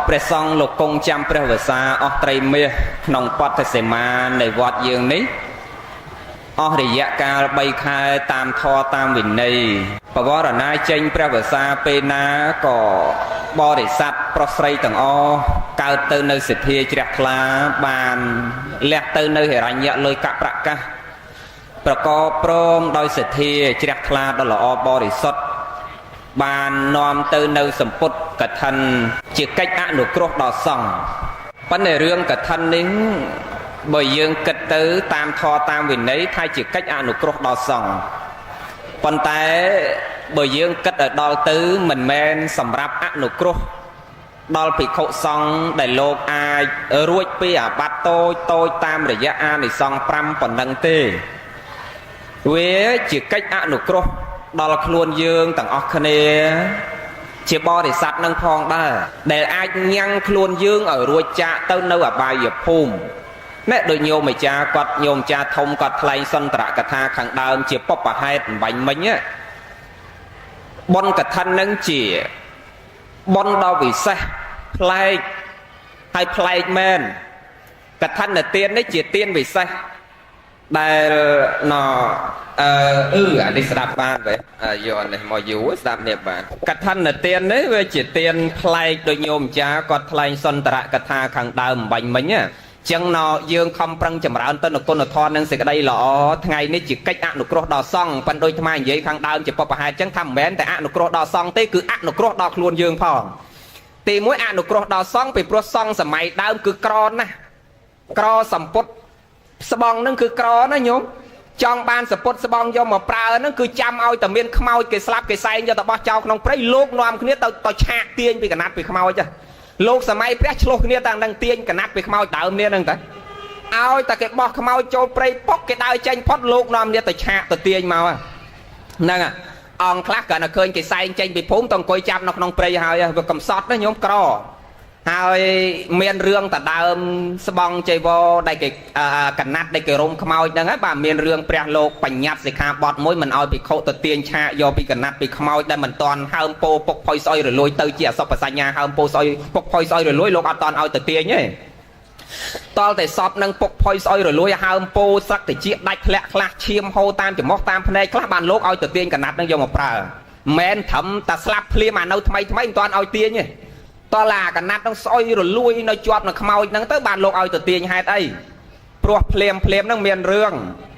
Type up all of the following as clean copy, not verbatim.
ព្រះសង្ឃលោកគង់ចាំព្រះវស្សាអស់ត្រីមាសក្នុងបទសេមានៃវត្តយើងនេះអស់រយៈកាល3ខែតាមធម៌តាមវិន័យបវរណាចេញព្រះវស្សាពេលណាក៏បរិស័ទប្រុសស្រីទាំងអស់កើតទៅនៅសទ្ធាជ្រះថ្លាបានលះទៅនៅហិរញ្ញៈលុយកប្រកាសប្រកបព្រមដោយសទ្ធាជ្រះថ្លាដ៏ល្អបរិសុទ្ធបាននាំទៅនៅសម្ពុតកឋិនជាកិច្ចអនុគ្រោះដល់សង្ឃប៉ុន្តែរឿងកឋិននេះបើយើងគិតទៅតាមធម៌តាមវិន័យថាជាកិច្ចអនុគ្រោះដល់សង្ឃប៉ុន្តែបើយើងគិតឲ្យដល់ទៅមិនមែនសម្រាប់អនុគ្រោះដល់ភិក្ខុសង្ឃដែលលោកអាចរួចពីអាបត្តិតូចតាមរយៈអានិសង្ឃ5ប៉ុណ្ណឹងទេវាជាកិច្ចអនុគ្រោះដល់ខ្លួនយើងទាំងអស់គ្នាជាបរិស័ទនឹងផងដែរដែលអាចញ៉ាំងខ្លួនយើងឲ្យរួចចាកទៅនៅអបាយភូមិណែដូចញោមអាចារ្យគាត់ញោមអាចារ្យធំគាត់ថ្លែងសន្តរកថាខាងដើមជាបុព្វហេតុអំបញ្ញមិញបុណ្យកឋិននឹងជាបុណ្យដ៏វិសេសប្លែកហើយប្លែកមែនកឋិនទាននេះជាទានវិសេសដែលអានេះស្ដាប់បានទេយកនេះមកយូរស្ដាប់នេះបានកឋិនទាននេះវាជាទានប្លែកដោយញោមអាចារ្យគាត់ថ្លែងសន្តរកថាខាងដើមអំបញ្ញមិញចឹងយើងខំប្រឹងចម្រើនទៅនគុណធម៌និងសេចក្តីល្អថ្ងៃនេះជាកិច្ចអនុគ្រោះដល់សង្ឃប៉ុន្តែដូចថ្មនិយាយខាងដើមជាបុព្វហេតុចឹងថាមិនមែនតែអនុគ្រោះដល់សង្ឃទេគឺអនុគ្រោះដល់ខ្លួនយើងផងទីមួយអនុគ្រោះដល់សង្ឃពីព្រោះសង្ឃសម័យដើមគឺក្រណាស់ក្រសម្ពុតស្បងហ្នឹងគឺក្រណាញោមចង់បានសពុតស្បងយកមកប្រើហ្នឹងគឺចាំឲ្យតែមានខ្មោចគេស្លាប់គេសែងយកទៅបោះចោលក្នុងព្រៃលោកនាំគ្នាទៅឆាកទាញពីកណាត់ពីខ្មោចលោកសម័យព្រះឆ្លោះគ្នាតាំងនឹងទាញកណាត់ពីខ្មោចដើមនេះហ្នឹងទៅឲ្យតែគេបោះខ្មោចចូលព្រៃពុកគេដើរចេញផុតលោកនាំគ្នាទៅឆាកទៅទាញមកហ្នឹងអង្គខ្លះក៏នៅឃើញគេសែងចេញពីភូមិទៅអង្គុយចាប់នៅក្នុងព្រៃហើយវាកំសត់ណាញោមក្រហើយមានរឿងតដើមស្បងចៃវរដែលគេកណាត់ដែលគេរុំខ្មោចហ្នឹងបាទមានរឿងព្រះលោកបញ្ញត្តិសិក្ខាបទមួយមិនឲ្យភិក្ខុទៅទាញឆាកយកពីកណាត់ពីខ្មោចដែលមិនតាន់ហើមពោពុកផុយស្អុយរលួយទៅជាអសុបសញ្ញាហើមពោស្អុយពុកផុយស្អុយរលួយលោកអត់តាន់ឲ្យទៅទាញទេតលតែសពនឹងពុកផុយស្អុយរលួយហើមពោស្រឹកតិចដាច់ធ្លាក់ខ្លះឈាមហូរតាមច្រមុះតាមភ្នែកខ្លះបានលោកឲ្យទៅទាញកណាត់ហ្នឹងយកមកប្រើមិនត្រឹមតែស្លាប់ភ្លាមអានៅថ្មីមិនតាន់ឲ្យទាញទេតឡាកណាត់នឹងស្អុយរលួយនៅជាប់នឹងខ្មោចហ្នឹងទៅបានលោកឲ្យទៅទាញហេតុអីព្រោះភ្លាមហ្នឹងមានរឿង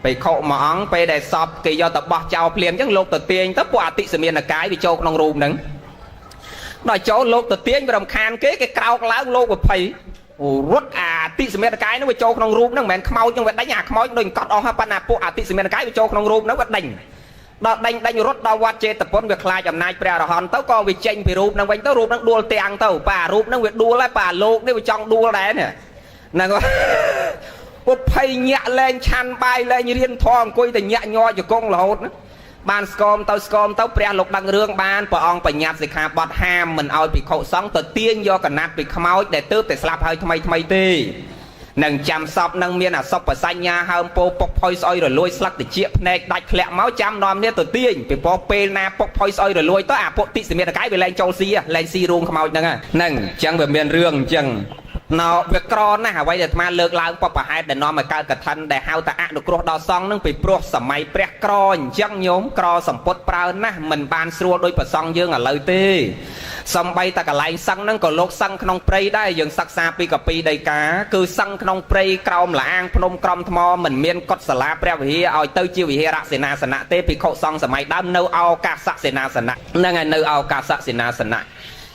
បិក្ខុមួយអង្គពេលដែលសពគេយកទៅបោះចោលភ្លាមអញ្ចឹងលោកទៅទាញទៅពួកអតិសមានកាយវាចូលក្នុងរូបហ្នឹងដល់ចូលលោកទៅទាញវារំខានគេក្រោកឡើងលោកវិភ័យរត់អាអតិសមានកាយហ្នឹងវាចូលក្នុងរូបហ្នឹងមិនមែនខ្មោចហ្នឹងវាដេញអាខ្មោចដូចកត់អស់ហើយប៉ុន្តែពួកអតិសមានកាយវាចូលក្នុងរូបហ្នឹងវាដេញដល់ដេញរត់ដល់វត្តចេតពុនវាខ្លាចអំណាចព្រះអរហន្តទៅក៏វាចេញពីរូបហ្នឹងវិញទៅរូបហ្នឹងដួលទាំងទៅប៉ារូបហ្នឹងវាដួលហើយប៉ាលោកនេះវាចង់ដួលដែរហ្នឹងពុភ័យញាក់លែងឆាន់បាយលែងរៀនធម៌អង្គុយតែញាក់ញ័រជង្គង់រហូតបានស្គមទៅព្រះលោកដឹងរឿងបានព្រះអង្គបញ្ញត្តិសិក្ខាបទហាមមិនឲ្យភិក្ខុសង្ឃទៅទាញយកកណាត់ពីខ្មោចដែលទើបតែស្លាប់ហើយថ្មីទេនឹងចាំសពនឹងមានអសុបសញ្ញាហើមពោពុកផុយស្អុយរលួយស្លឹកតិចភ្នែកដាច់ធ្លាក់មកចាំនាំនេះទៅទាញពីព្រោះពេលណាពុកផុយស្អុយរលួយទៅអាពុកតិសមានកាយវាលែងចូលស៊ីលែងស៊ីរួមខ្មោចហ្នឹងហ្នឹងអញ្ចឹងវាមានរឿងអញ្ចឹងវាក្រណាស់អ្វីដែលអាត្មាលើកឡើងបុព្វហេតុដែលនាំឲ្យកើតកឋិនដែលហៅថាអនុគ្រោះដល់សង្ឃនឹងពីព្រោះសម័យព្រះក្រអញ្ចឹងញោមក្រសម្ពុតប្រើណាស់មិនបានស្រួលដោយប្រសង់យើងឥឡូវទេសំបីតែកន្លែងសឹងហ្នឹងក៏លោកសឹងក្នុងព្រៃដែរយើងសិក្សាពីកពីដីកាគឺសឹងក្នុងព្រៃក្រោមលាងភ្នំក្រំថ្មមិនមានកុដិសាលាព្រះវិហារឲ្យទៅជាវិហារសេនាសនៈទេភិក្ខុសង្ឃសម័យដើមនៅឱកាសសេនាសនៈហ្នឹងហើយនៅឱកាសសេនាសនៈ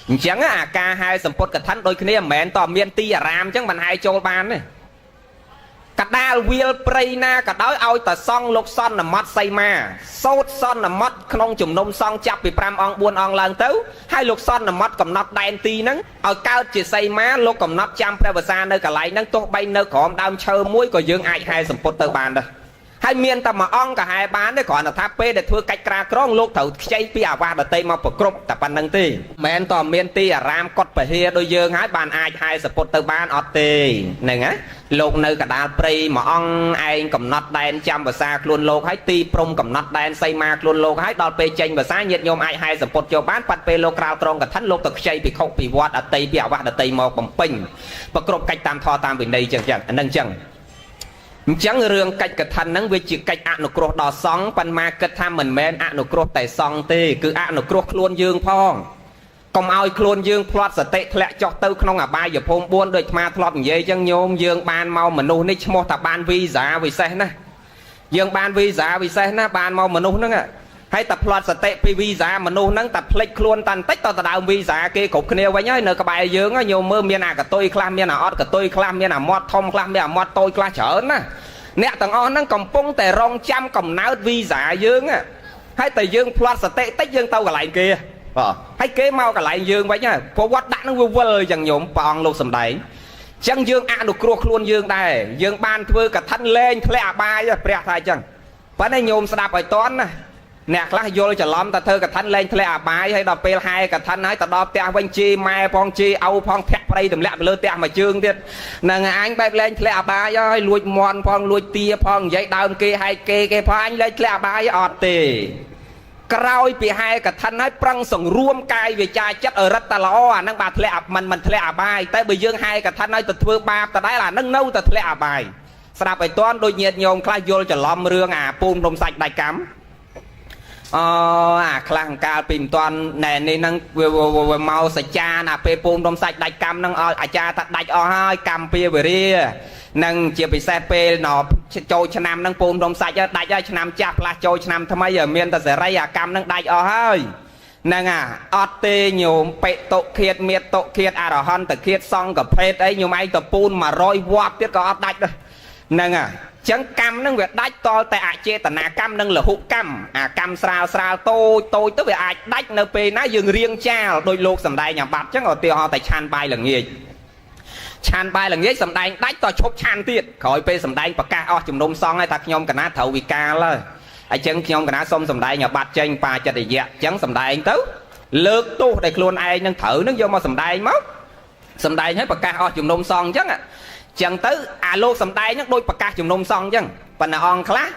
អញ្ចឹងអាការហែសម្ពុតកឋិនដូចគ្នាមិនមែនតមានទីអារាមអញ្ចឹងមិនហែចូលបានទេកដាលវាលព្រៃណាក៏ដោយឲ្យតែសង់លោកសន្មត់សីមាសោតសន្មត់ក្នុងជំនុំសង់ចាប់ពី5អង្គ4អង្គឡើងទៅហើយលោកសន្មត់កំណត់ដែនទីហ្នឹងឲ្យកើតជាសីមាលោកកំណត់ចាំព្រះវស្សានៅកន្លែងហ្នឹងទោះបីនៅក្រោមដើមឈើមួយក៏យើងអាចហែសម្ពុតទៅបានដែរ ហើយមានតែមួយអង្គក៏ហើយបានទេគ្រាន់តែថាពេលដែលធ្វើកិច្ចក្រាក្រងលោកត្រូវខ្ចីពីអាវាសដតីមកប្រគ្រប់តែប៉ុណ្្នឹងទេមិនមែនតើមានទីអារាមកត់ពហិដូចយើងហើយបានអាចហែសពុតទៅបានអត់ទេហ្នឹងណាលោកនៅកដាលព្រៃមួយអង្គឯងកំណត់ដែនចាំភាសាខ្លួនលោកហើយទីព្រំកំណត់ដែនសីមាខ្លួនលោកហើយដល់ពេលចេញភាសាញាតិញោមអាចហែសពុតចូលបានប៉ាត់ពេលលោកក្រៅត្រង់កឋិនលោកទៅខ្ចីពីខុសពីវត្តអតីពីអាវាសដតីមកបំពេញប្រគ្រប់កិច្ចតាមធម៌តាមវិន័យចឹងអានឹងចឹងអញ្ចឹងរឿងកិច្ចកឋិនហ្នឹងវាជាកិច្ចអនុគ្រោះដល់សង្ឃប៉ុន្តែគិតថាមិនមែនអនុគ្រោះតែសង្ឃទេគឺអនុគ្រោះខ្លួនយើងផងកុំឲ្យខ្លួនយើងផ្លាត់សតិធ្លាក់ចុះទៅក្នុងអបាយភូមិ4ដូចអាត្មាធ្លាប់និយាយអញ្ចឹងញោមយើងបានមកមនុស្សនេះឈ្មោះថាបានវីសាវិសេសណាយើងបានវីសាវិសេសណាបានមកមនុស្សហ្នឹងហើយតែផ្លាត់សតិពីវីសាមនុស្សហ្នឹងតែផ្លិចខ្លួនតាន់តិចតទៅដើមវីសាគេគ្រប់គ្នាវិញហើយនៅក្បែរយើងញោមមើលមានអាកតុយខ្លះមានអាអត់កតុយខ្លះមានអាមាត់ធំខ្លះមានអាមាត់តូចខ្លះច្រើនណាអ្នកទាំងអស់ហ្នឹងកំពុងតែរងចាំកំណើតវីសាយើងហើយតែយើងផ្លាត់សតិតិចយើងទៅកន្លែងគេបាទហើយគេមកកន្លែងយើងវិញហើយប្រវត្តិដាក់នឹងវាវិលអញ្ចឹងញោមព្រះអង្គលោកសំដែងអញ្ចឹងយើងអនុគ្រោះខ្លួនយើងដែរយើងបានធ្វើកឋិនលែងធ្លាក់អបាយព្រះថាអញ្ចឹងប៉ុន្តែញោមស្ដាប់ឲ្យតន់ណាអ្នកខ្លះយល់ច្រឡំតែធ្វើកឋិនលែងធ្លាក់អបាយហើយដល់ពេលហែកឋិនហើយទៅដល់ផ្ទះវិញជីម៉ែផងជីឪផងធាក់ប្រៃទម្លាក់ទៅលើផ្ទះមួយជើងទៀតនឹងអញបែបលែងធ្លាក់អបាយហើយលួចមន់ផងលួចទាផងនិយាយដើមគេហែកគេផងអញលែងធ្លាក់អបាយអត់ទេក្រោយពីហែកឋិនហើយប្រឹងសង្រួមកាយវាចាចិត្តឲ្យរឹតតែល្អអាហ្នឹងបាទធ្លាក់មិនធ្លាក់អបាយតែបើយើងហែកឋិនហើយទៅធ្វើបាបដដែលអាហ្នឹងនៅតែធ្លាក់អបាយស្ដាប់ឲ្យតន់ដូចញាតិញោមខ្លះយល់ច្រឡំរឿងអាពូនរំសាច់ដាច់កម្មអាខ្លះកាលពីមិនទាន់ណែនេះហ្នឹងវាមកសច្ចាណាពេលពូនរំសាច់ដាច់កម្មហ្នឹងឲ្យអាចារ្យថាដាច់អស់ហើយកម្មពាវេរានឹងជាពិសេសពេលចូលឆ្នាំហ្នឹងពូនរំសាច់ដាច់ហើយឆ្នាំចាស់ផ្លាស់ចូលឆ្នាំថ្មីមានតែសេរីអាកម្មហ្នឹងដាច់អស់ហើយហ្នឹងអត់ទេញោមបេតុឃាតមេតុឃាតអរហន្តឃាតសង្ឃភេទអីញោមឯងទៅពូន100វត្តទៀតក៏អត់ដាច់ដែរហ្នឹងចឹងកម្មនឹងវាដាច់តលតែអចេតនាកម្មនិងលហុកម្មអាកម្មស្រាលតូចទៅវាអាចដាច់នៅពេលណាយើងរៀងចាលដោយលោកសំដែងអាបត្តិចឹងឧទាហរណ៍តែឆានបាយល្ងាចឆានបាយល្ងាចសំដែងដាច់តឈប់ឆានទៀតក្រោយពេលសំដែងប្រកាសអស់ជំនុំសង្ឃហើយថាខ្ញុំកណាត្រូវវិកាលហើយអញ្ចឹងខ្ញុំកណាសុំសំដែងអាបត្តិចេញបាចិត្តយៈអញ្ចឹងសំដែងទៅលើកទោសដែលខ្លួនឯងនឹងត្រូវនឹងយកមកសំដែងមកសំដែងឲ្យប្រកាសអស់ជំនុំសង្ឃអញ្ចឹងចឹងទៅអាលោកសំដែងហ្នឹងដូចប្រកាសជំនុំសង្ឃអញ្ចឹងប៉ុន្តែអង្គខ្លះ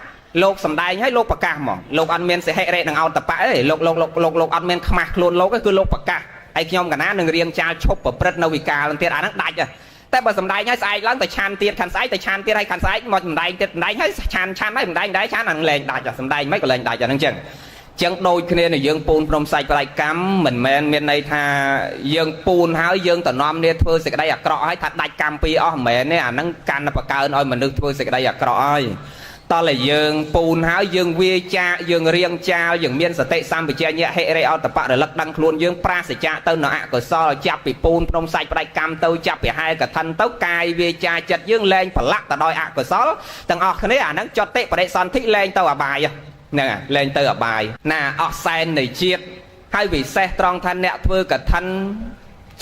លោកសំដែងឲ្យលោកប្រកាសហ្មងលោកអត់មានសិហិរិនឹងអោតបៈទេលោកអត់មានខ្មាស់ខ្លួនលោកទេគឺលោកប្រកាសហើយខ្ញុំកណានឹងរៀងចាលឈប់ប្រព្រឹត្តនៅវិការទៀតអាហ្នឹងដាច់តែបើសំដែងឲ្យស្អែកឡើងទៅឆានទៀតខាន់ស្អែកទៅឆានទៀតហើយខាន់ស្អែកមកសំដែងទៀតសំដែងឲ្យឆានហើយសំដែងដែរឆានអានឹងលែងដាច់សំដែងមិនក៏លែងដាច់អាហ្នឹងចឹងចឹងដូចគ្នានឹងយើងពូនព្រមសាច់ប្រៃកម្មមិនមែនមានន័យថាយើងពូនហើយយើងតំណំនេះធ្វើសេចក្តីអាក្រក់ហើយថាដាច់កម្មពីអស់មិនមែនទេអាហ្នឹងកាន់តែបង្កើនឲ្យមនុស្សធ្វើសេចក្តីអាក្រក់ហើយតោះតែយើងពូនហើយយើងវាចាយើងរៀងចាលយើងមានសតិសម្បជញ្ញៈហិរិអតបៈរលឹកដឹងខ្លួនយើងប្រាសចាកទៅនៅអកុសលចាប់ពីពូនព្រមសាច់ប្រៃកម្មទៅចាប់ពីហែកឋិនទៅកាយវាចាចិត្តយើងលែងប្រឡាក់ទៅដោយអកុសលទាំងអស់គ្នាអាហ្នឹងចតិបដិសន្ធិលែងទៅអបាយហ្នឹងលែងទៅអបាយណាអស់សែននៃជាតិហើយវិសេសត្រង់ថាអ្នកធ្វើកឋិន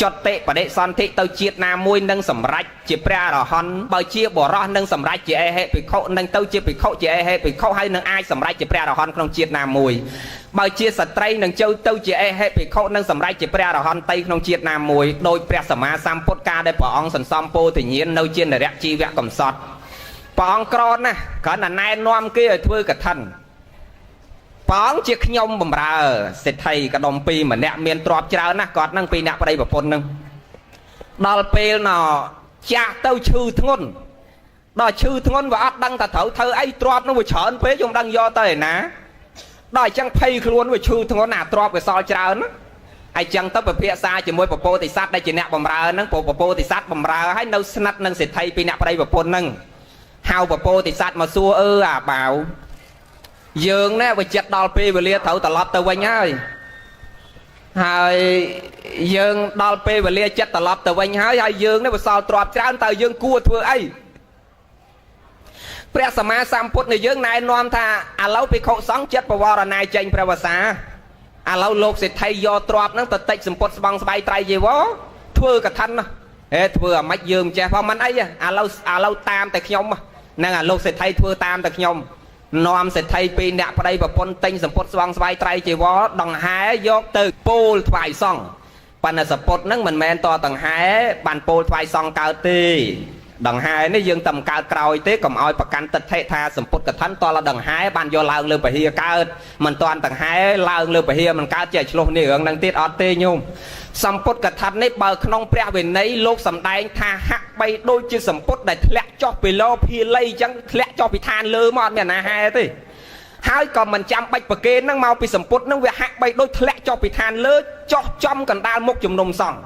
ចតិបដិសន្ធិទៅជាតិណាមួយនឹងសម្រេចជាព្រះអរហន្តបើជាបរោះនឹងសម្រេចជាអេហិភិក្ខុនឹងទៅជាភិក្ខុជាអេហិភិក្ខុហើយនឹងអាចសម្រេចជាព្រះអរហន្តក្នុងជាតិណាមួយបើជាស្ត្រីនឹងទៅជាអេហិភិក្ខុនឹងសម្រេចជាព្រះអរហន្តទៅក្នុងជាតិណាមួយដោយព្រះសម្មាសម្ពុទ្ធកាលដែលព្រះអង្គសន្សំពោធិញ្ញាណនៅជានរៈជីវៈកំសត់ព្រះអង្គក្រណាស់គ្រាន់តែណែនាំគេឲ្យធ្វើកឋិនព្រះអង្គជាខ្ញុំបំរើសេដ្ឋីកដុំពីរម្នាក់មានទ្រព្យច្រើនណាស់គាត់នឹងពីអ្នកប្តីប្រពន្ធនឹងដល់ពេលណចាស់ទៅឈឺធ្ងន់ដល់ឈឺធ្ងន់វាអត់ដឹងថាត្រូវធ្វើអីទ្រព្យនោះវាច្រើនពេកខ្ញុំដឹងយកទៅឯណាដល់អញ្ចឹងភ័យខ្លួនវាឈឺធ្ងន់អាទ្រព្យវាសល់ច្រើនណាអញ្ចឹងទៅពិភាក្សាជាមួយពពោធិសត្វដែលជាអ្នកបំរើហ្នឹងពពោធិសត្វបំរើឲ្យនៅស្និទ្ធនឹងសេដ្ឋីពីអ្នកប្តីប្រពន្ធហ្នឹងហៅពពោធិសត្វមកសួរអាបាវយើងណែវាចិត្តដល់ពេលវេលាត្រូវត្រឡប់ទៅវិញហើយយើងដល់ពេលវេលាចិត្តត្រឡប់ទៅវិញហើយយើងនេះវាសល់ទ្រព្យច្រើនតើយើងគួរធ្វើអីព្រះសម្មាសម្ពុទ្ធនៃយើងណែនាំថាឥឡូវភិក្ខុសង្ឃចិត្តបវរណាចេញព្រះវសាឥឡូវលោកសេដ្ឋីយកទ្រព្យហ្នឹងទៅតិចសម្ពុតស្បង់ស្បៃត្រៃជីវរធ្វើកឋិនណាធ្វើអាម៉េចយើងមិនចេះផងមិនអីឥឡូវតាមតែខ្ញុំហ្នឹងអាលោកសេដ្ឋីធ្វើតាមតែខ្ញុំ នាំសេដ្ឋីពីរអ្នកប្តីប្រពន្ធទិញសម្ពុតស្វងស្វាយត្រៃជីវរដង្ហែយកទៅពោលថ្វាយសង្ឃប៉ុន្តែសម្ពុតហ្នឹងមិនមែនតដង្ហែបានពោលថ្វាយសង្ឃកើតទេដង្ហែនេះយើងតែកើតក្រោយទេកុំឲ្យប្រកាន់ទិដ្ឋិថាសម្ពុតកថាតលដង្ហែបានយកឡើងលើពហិកើតមិនតាន់ដង្ហែឡើងលើពហិមិនកើតចេះឆ្លោះនេះរឿងហ្នឹងទៀតអត់ទេញោមសម្ពុតកថានេះបើក្នុងព្រះវិន័យលោកសម្ដែងថាហាក់បីដូចជាសម្ពុតដែលធ្លាក់ចុះពីលោភាលីអញ្ចឹងធ្លាក់ចុះពីឋានលើមកអត់មានណាហែទេហើយក៏មិនចាំបាច់ប្រគេនហ្នឹងមកពីសម្ពុតហ្នឹងវាហាក់បីដូចធ្លាក់ចុះពីឋានលើចុះចំកណ្ដាលមុខជំនុំសង្ឃ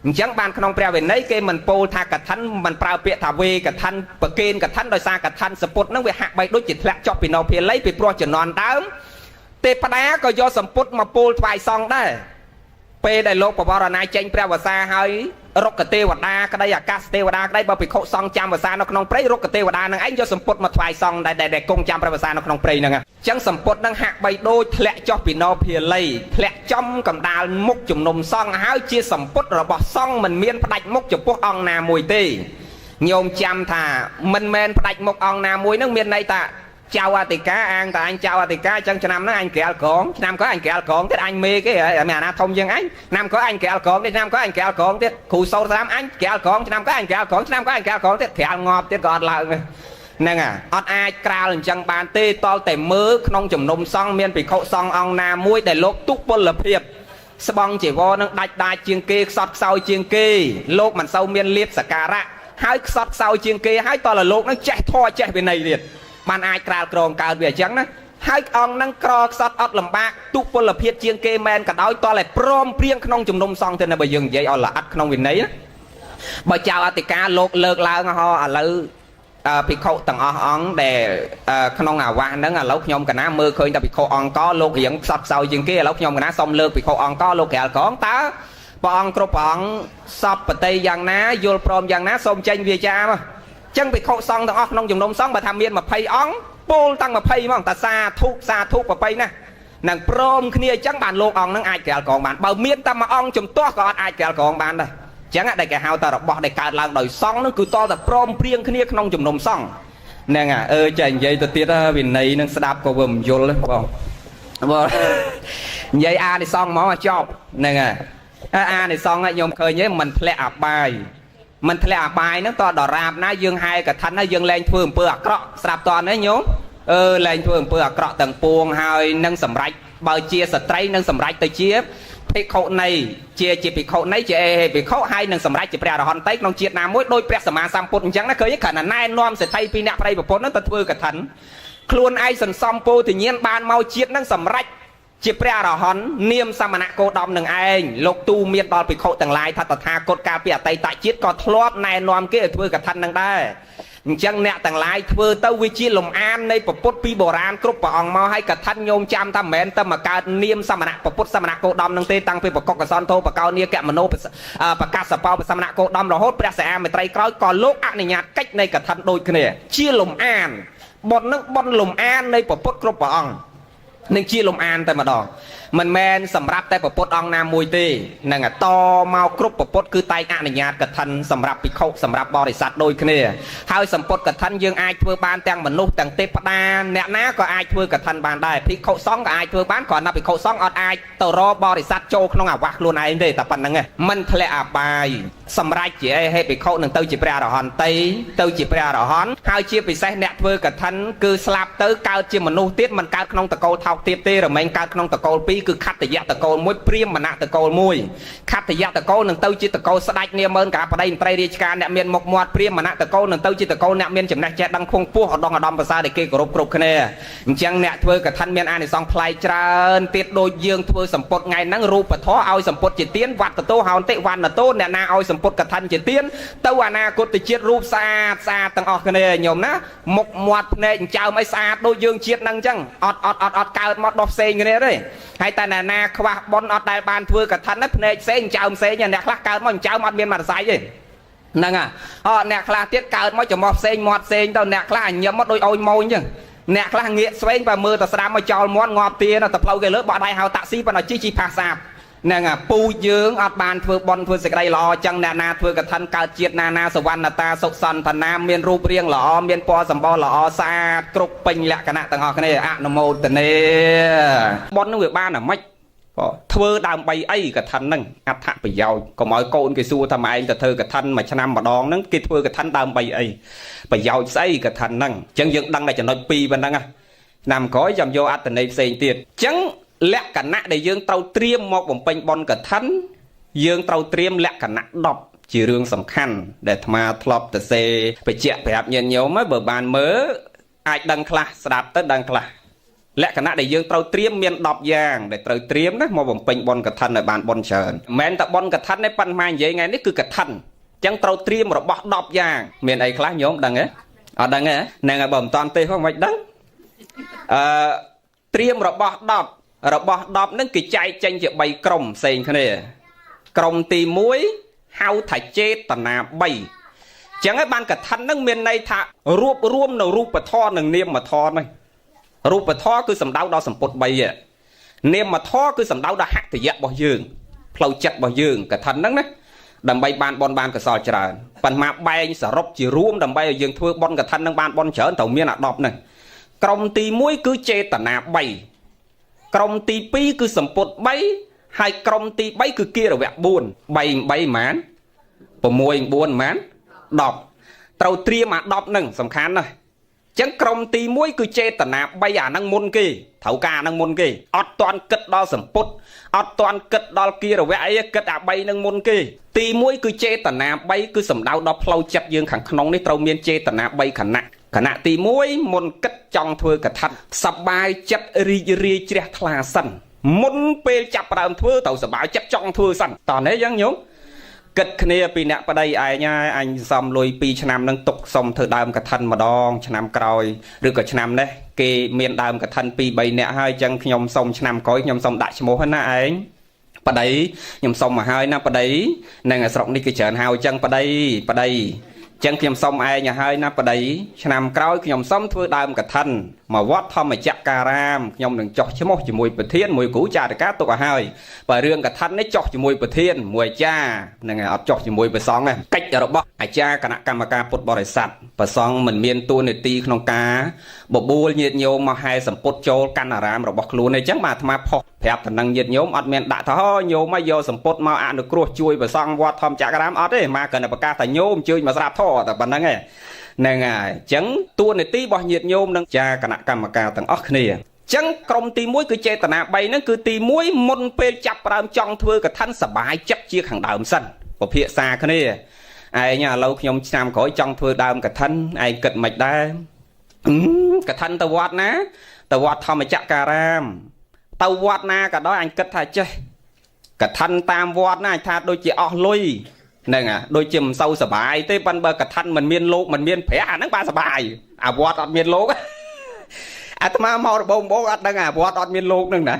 អញ្ចឹងបានក្នុងព្រះវិន័យគេមិនពោលថាកថាមិនប្រើពាក្យថាវេកថាប្រគេនកថាដោយសារកថាសម្ពុតហ្នឹងវាហាក់បីដូចជាធ្លាក់ចុះពីនោភាលីពីព្រោះជំនាន់ដើមទេពតាក៏យកសម្ពុតមកពោលថ្វាយសង្ឃដែរពេលដែលលោកបវរណាចេញព្រះវសាហើយរុក្ខទេវតាក្តីអាកាសទេវតាក្តីបើភិក្ខុសង្ឃចាំវសានៅក្នុងព្រៃរុក្ខទេវតានឹងឯងយកសម្ពុតមកថ្វាយសង្ឃដែលគង់ចាំព្រះវសានៅក្នុងព្រៃហ្នឹងអញ្ចឹងសម្ពុតនឹងហាក់បីដូចធ្លាក់ចុះពីនោភាលីធ្លាក់ចំកណ្ដាលមុខជំនុំសង្ឃហើយជាសម្ពុតរបស់សង្ឃមិនមានផ្ដាច់មុខចំពោះអង្គណាមួយទេញោមចាំថាមិនមែនផ្ដាច់មុខអង្គណាមួយនឹងមានន័យថាចៅអធិការអាងតែអញចៅអធិការអញ្ចឹងឆ្នាំហ្នឹងអញក្រាលក្រងឆ្នាំក្រោយអញក្រាលក្រងទៀតអញមេគេមានអាណាធំជាងអញឆ្នាំក្រោយអញក្រាលក្រងទៀតឆ្នាំក្រោយអញក្រាលក្រងទៀតគ្រូសូត្រតាមអញក្រាលក្រងឆ្នាំក្រោយអញក្រាលក្រងឆ្នាំក្រោយអញក្រាលក្រងទៀតក្រាលងាប់ទៀតក៏អត់ឡើងហ្នឹងអត់អាចក្រាលអញ្ចឹងបានទេតលតែមើលក្នុងជំនុំសង្ឃមានភិក្ខុសង្ឃអង្គណាមួយដែលលោកទុពលភាពស្បង់ជីវរនឹងដាច់ជាងគេខ្សត់ខ្សោយជាងគេលោកមិនសូវមានលៀបសការៈហើយខ្សត់ខ្សោយជាងគេហើយតលលោកនឹងចេះធម៌ចេះវិន័យទៀតបានអាចក្រាលក្រងកើតវាអញ្ចឹងណាហើយអង្គនឹងក្រខ្សត់អត់លំបាកទុពលភាពជាងគេមែនក៏ដោយតតែព្រមព្រៀងក្នុងជំនុំសង្ឃទៅណាបើយើងនិយាយឲ្យល្អិតក្នុងវិន័យបើចៅអធិការលោកលើកឡើងហោឥឡូវភិក្ខុទាំងអស់អង្គដែលក្នុងអាវាសហ្នឹងឥឡូវខ្ញុំកណាមើលឃើញតែភិក្ខុអង្គកលោករៀងខ្សត់ខ្សោយជាងគេឥឡូវខ្ញុំកណាសុំលើកភិក្ខុអង្គកលោកក្រាលក្រងតើព្រះអង្គគ្រប់ព្រះអង្គសពបតីយ៉ាងណាយល់ព្រមយ៉ាងណាសូមចេញវាចាមកចឹងភិក្ខុសង្ឃទាំងអស់ក្នុងជំនុំសង្ឃបើថាមាន20អង្គពោលតាំង20ហ្មងតាសាធុប្របីណានឹងព្រមគ្នាអញ្ចឹងបានលោកអង្គនឹងអាចក្រាលក្រងបានបើមានតែមួយអង្គជំទាស់ក៏អត់អាចក្រាលក្រងបានដែរអញ្ចឹងដែលគេហៅថារបស់ដែលកើតឡើងដោយសង្ឃនឹងគឺតតែព្រមព្រៀងគ្នាក្នុងជំនុំសង្ឃហ្នឹងចេះនិយាយទៅទៀតវិន័យនឹងស្ដាប់ក៏វាមិនយល់ទេបងនិយាយអានិសង្ឃហ្មងឲ្យចប់ហ្នឹងអានិសង្ឃខ្ញុំឃើញទេមិនធ្លាក់អបាយមិនធ្លាក់អបាយហ្នឹងតដរាបណាយើងហែកថាណាយើងលែងធ្វើអំពើអាក្រក់ស្រាប់តនេះញោមលែងធ្វើអំពើអាក្រក់ទាំងពួងហើយនឹងសម្រេចបើជាស្ត្រីនឹងសម្រេចទៅជាភិក្ខុនៃជាភិក្ខុនៃជាភិក្ខុហើយនឹងសម្រេចជាព្រះអរហន្តក្នុងជាតិណាមួយដោយព្រះសម្មាសម្ពុទ្ធអញ្ចឹងណាឃើញគ្រាន់តែណែនាំសេដ្ឋីពីរអ្នកប្តីប្រពន្ធហ្នឹងទៅធ្វើកឋិនខ្លួនឯងសន្សំពោធិញ្ញាណបានមកជាតិហ្នឹងសម្រេចជាព្រះអរហន្តនាមសមណៈគោតមនឹងឯងលោកទូមានដល់ភិក្ខុទាំងឡាយថាតថាគតកាលពីអតីតជាតិក៏ធ្លាប់ណែនាំគេឲ្យធ្វើកឋិននឹងដែរអញ្ចឹងអ្នកទាំងឡាយធ្វើទៅវាជាលំអាននៃពុទ្ធពីបុរាណគ្រប់ព្រះអង្គមកឲ្យកឋិនញោមចាំថាមិនមែនតែមកកើតនាមសមណៈពុទ្ធសមណៈគោតមនឹងទេតាំងពីបកកសន្ធោបកោនីកមនោបកាសបោសមណៈគោតមរហូតព្រះសិហាមេត្រីក្រោយក៏លោកអនុញ្ញាតកិច្ចនៃកឋិនដូចគ្នាជាលំអានបុណ្យនឹងបុណ្យលំអាននៃពុទ្ធគ្រប់ព្រះអង្គនឹងជាលំអានតែម្ដងមិនមែនសម្រាប់តែពុទ្ធអង្គណាមួយទេនឹងតមកគ្រប់ពុទ្ធគឺតែងអនុញ្ញាតកឋិនសម្រាប់ភិក្ខុសម្រាប់បរិស័ទដូចគ្នាហើយសម្ពុតកឋិនយើងអាចធ្វើបានទាំងមនុស្សទាំងទេពតាអ្នកណាក៏អាចធ្វើកឋិនបានដែរភិក្ខុសង្ឃក៏អាចធ្វើបានគ្រាន់តែភិក្ខុសង្ឃអត់អាចទៅរកបរិស័ទចូលក្នុងអាវាសខ្លួនឯងទេតែប៉ុណ្្នឹងឯងមិនធ្លាក់អបាយសម្រាប់ជាហេភិក្ខុនឹងទៅជាព្រះអរហន្តីទៅជាព្រះអរហន្តហើយជាពិសេសអ្នកធ្វើកឋិនគឺស្លាប់ទៅកើតជាមនុស្សទៀតមិនកើតក្នុងតកូលថោកទាបទេរមែងកើតក្នុងតកូល2គឺខត្តយតកូល1ព្រាហ្មណ៍តកូល1ខត្តយតកូលនឹងទៅជាតកូលស្ដេចនាមើលកាប្តីមន្ត្រីរាជការអ្នកមានមុខមាត់ព្រាហ្មណ៍តកូលនឹងទៅជាតកូលអ្នកមានចំណេះចេះដឹងខួងពោះឧត្តមឧត្តមភាសាដែលគេគោរពគ្រប់គ្នាអញ្ចឹងអ្នកធ្វើកឋិនមានអានិសង្សប្លែកច្រើនទៀតដូចយើងធ្វើសម្ពុតថ្ងៃហ្នឹងរូបធម៌ឲ្យសម្ពុតជាទានវត្តតោហោន្តិវណ្ណតោអ្នកណាឲ្យសម្ពុតកឋិនជាទានទៅអនាគតជាតិរូបស្អាតទាំងអស់គ្នាញោមណាមុខមាត់ភ្នែកចៅមិនស្អាតដូចយើងជាតិហ្នឹងអញ្ចឹងអត់កើតមកដោះផ្សេងគ្នាទេហើយតែណាខ្វះបុណ្យអត់ដែលបានធ្វើកឋិនភ្នែកផ្សេងចៅផ្សេងអ្នកខ្លះកើតមកចៅអត់មានមរស័យទេហ្នឹងអ្នកខ្លះទៀតកើតមកចំោះផ្សេងមាត់ផ្សេងទៅអ្នកខ្លះញឹមមកដូចអូនម៉ូនអញ្ចឹងអ្នកខ្លះងាកស្វែងបើមើលទៅស្ដាំមកចោលមាត់ងាប់ទាទៅផ្លូវគេលើបោះដៃហៅតាក់ស៊ីប៉ុន្តែជីផាសាប nè ngà pu dương ọt bàn thưa bon thưa sạch đây lò chẳng nè na thưa cả thân cao chiết na na sầu văn ta sộc sần thần nam miền rup riêng lò miền po sầm bo lò xa cục pin lẹ cả nạ tầng họ cái này ạ nó mồ tần nè bon nó người ba là mách thưa đàm bay ấy cả thân nâng áp thạ bị giàu còn mọi côn cái xua tham ai ta thưa cả thân mà cho năm mà đòn nâng cái thưa cả thân đàm bay ấy bị giàu xây cả thân nâng chẳng dựng đăng này cho nói pi bên đăng à nằm có dòng vô át tần này xây tiền chẳng lẹ cả nạ để dương trâu triêm một vòng pin bon cả thân dương trâu triêm lẹ cả nạ đọc chỉ riêng sầm khăn để mà thọp từ xe phải chẹt phải áp nhận nhiều mấy bờ bàn mớ ai đăng class đạp tới đăng class lẽ cả nãy để dương trâu triêm miền đọp giang để trâu triêm đó một vòng pin bon cả thân ở bàn bon chờn men ta bon cả thân đấy pan mai vậy ngày đấy cứ cả thân chẳng trâu triêm rồi bọt đọp giang miền ấy class nhóm đăng ấy ở đăng ấy này là bầm toàn tê không mạch đăng triêm rồi bọt đọp nó cứ chạy tranh chuyện bay còng xèn thế này còng tì muối hao thải chê tận nào bay chẳng ấy ban cả thân nó miền này thà ruột ruom nào ruột bờ thon đừng niêm mà thon nàyรูปท่อคือสำดาวดอสมปดใบอ่ะเนียมมาท่อคือสำดาวดอหักแต่ยะบ่ยืงเพลาจัดบ่ยืงกับทันนั่งนะดำใบบานบอลบานกับซอยจราปันมาใบสรบจีร่วมดำใบยืงทั่วบอลกับทันนั่งบานบอลเฉินเต่าเมียนดอกนั่งกรมตีมุ้ยคือเจตนาใบกรมตีปีคือสมปดใบให้กรมตีใบคือเกียร์แหวกบุญใบหมานปมวยบุญหมานดอกเต่าเตรียมมาดอกนั่งสำคัญนะchẳng krom tì muối cứ chê tận nạp bây giờ năng môn kì thấu ca năng môn kì ọt toàn cất đo sầm put ọt toàn cất đo kia rồi vậy cất à bay năng môn kì tì muối cứ chê tận nạp bay cứ sầm đau đo plau chặt dương khẳng nông đấy trâu miên chê tận nạp bay khẩn nạ tì muối môn cất trong thưa cả thật sập bài chặt ri chè thla sần môn pe chặt làm thưa tàu sập bài chặt trong thưa sần toàn đấy giống nhúng kết kia pi nè đây ai nha anh xăm lùi pi chnam nâng tục xăm thử đam cả thân mà đong chnam còi được cả chnam đấy kì miền đam cả thân pi bay nè hai chân nhom xăm chnam còi nhom xăm đại chmô hơn na anh pa đấy nhom xăm mà hai na pa đấy nên là sọc đi cái chợ hào chân pa đây chân nhom xăm ai nhà hai na pa đấy chnam còi nhom xăm thử đam cả thân mà vót thom mà chặt cà ram nhom đừng chọc chmô chỉ mùi bờ thiên mùi củ trà để cá tục à hai và riêng cả thân đấy chọc chỉ mùi bờ thiên mùi cha nên là chọc chỉ mùi bờ song này cách ở đó ai cha cả nãy cam ca bột bò để sạch bờ song mình miên tu này ti không cá bộ bùa nhiệt nhiều mà hai sầm bột châu căn à ram rồi bọc luôn này chắc mà tham phò phép thần năng nhiệt nhóm ở miền đã thọ nhiều mà vô sầm bột mà ăn được cua chui bờ song vót thom chặt cà ram ở đấy mà cần là bờ ca tại nhôm chơi mà sạp thọ tại bản năng này nên à chẳng tu này ti bao nhiệt nhôm đang cha cả nãy cam ca tầng óc này chẳng krom ti muối cứ chê tận nạp bay nó cứ ti muối môn pe chập ram trong thưa cả thân sờ bài chấp chia hàng đờm sân của phía xa cái này ai nhà lâu nhom nam khỏi trong thưa đờm cả thân ai cật mạch đa cả thân tàu vót thò mà chặt cà ram tàu vót na cả đó anh cất thay chơi cả thân tam vót na tha đôi chị o lui nè à đôi chìm sâu sờ bài tới ban bờ cả thân mình miên lô mình miên phẻ nó ba sờ bài à vót ở miên lô à tao mà mau bông bố ăn đang à vót ăn miên lô nưng này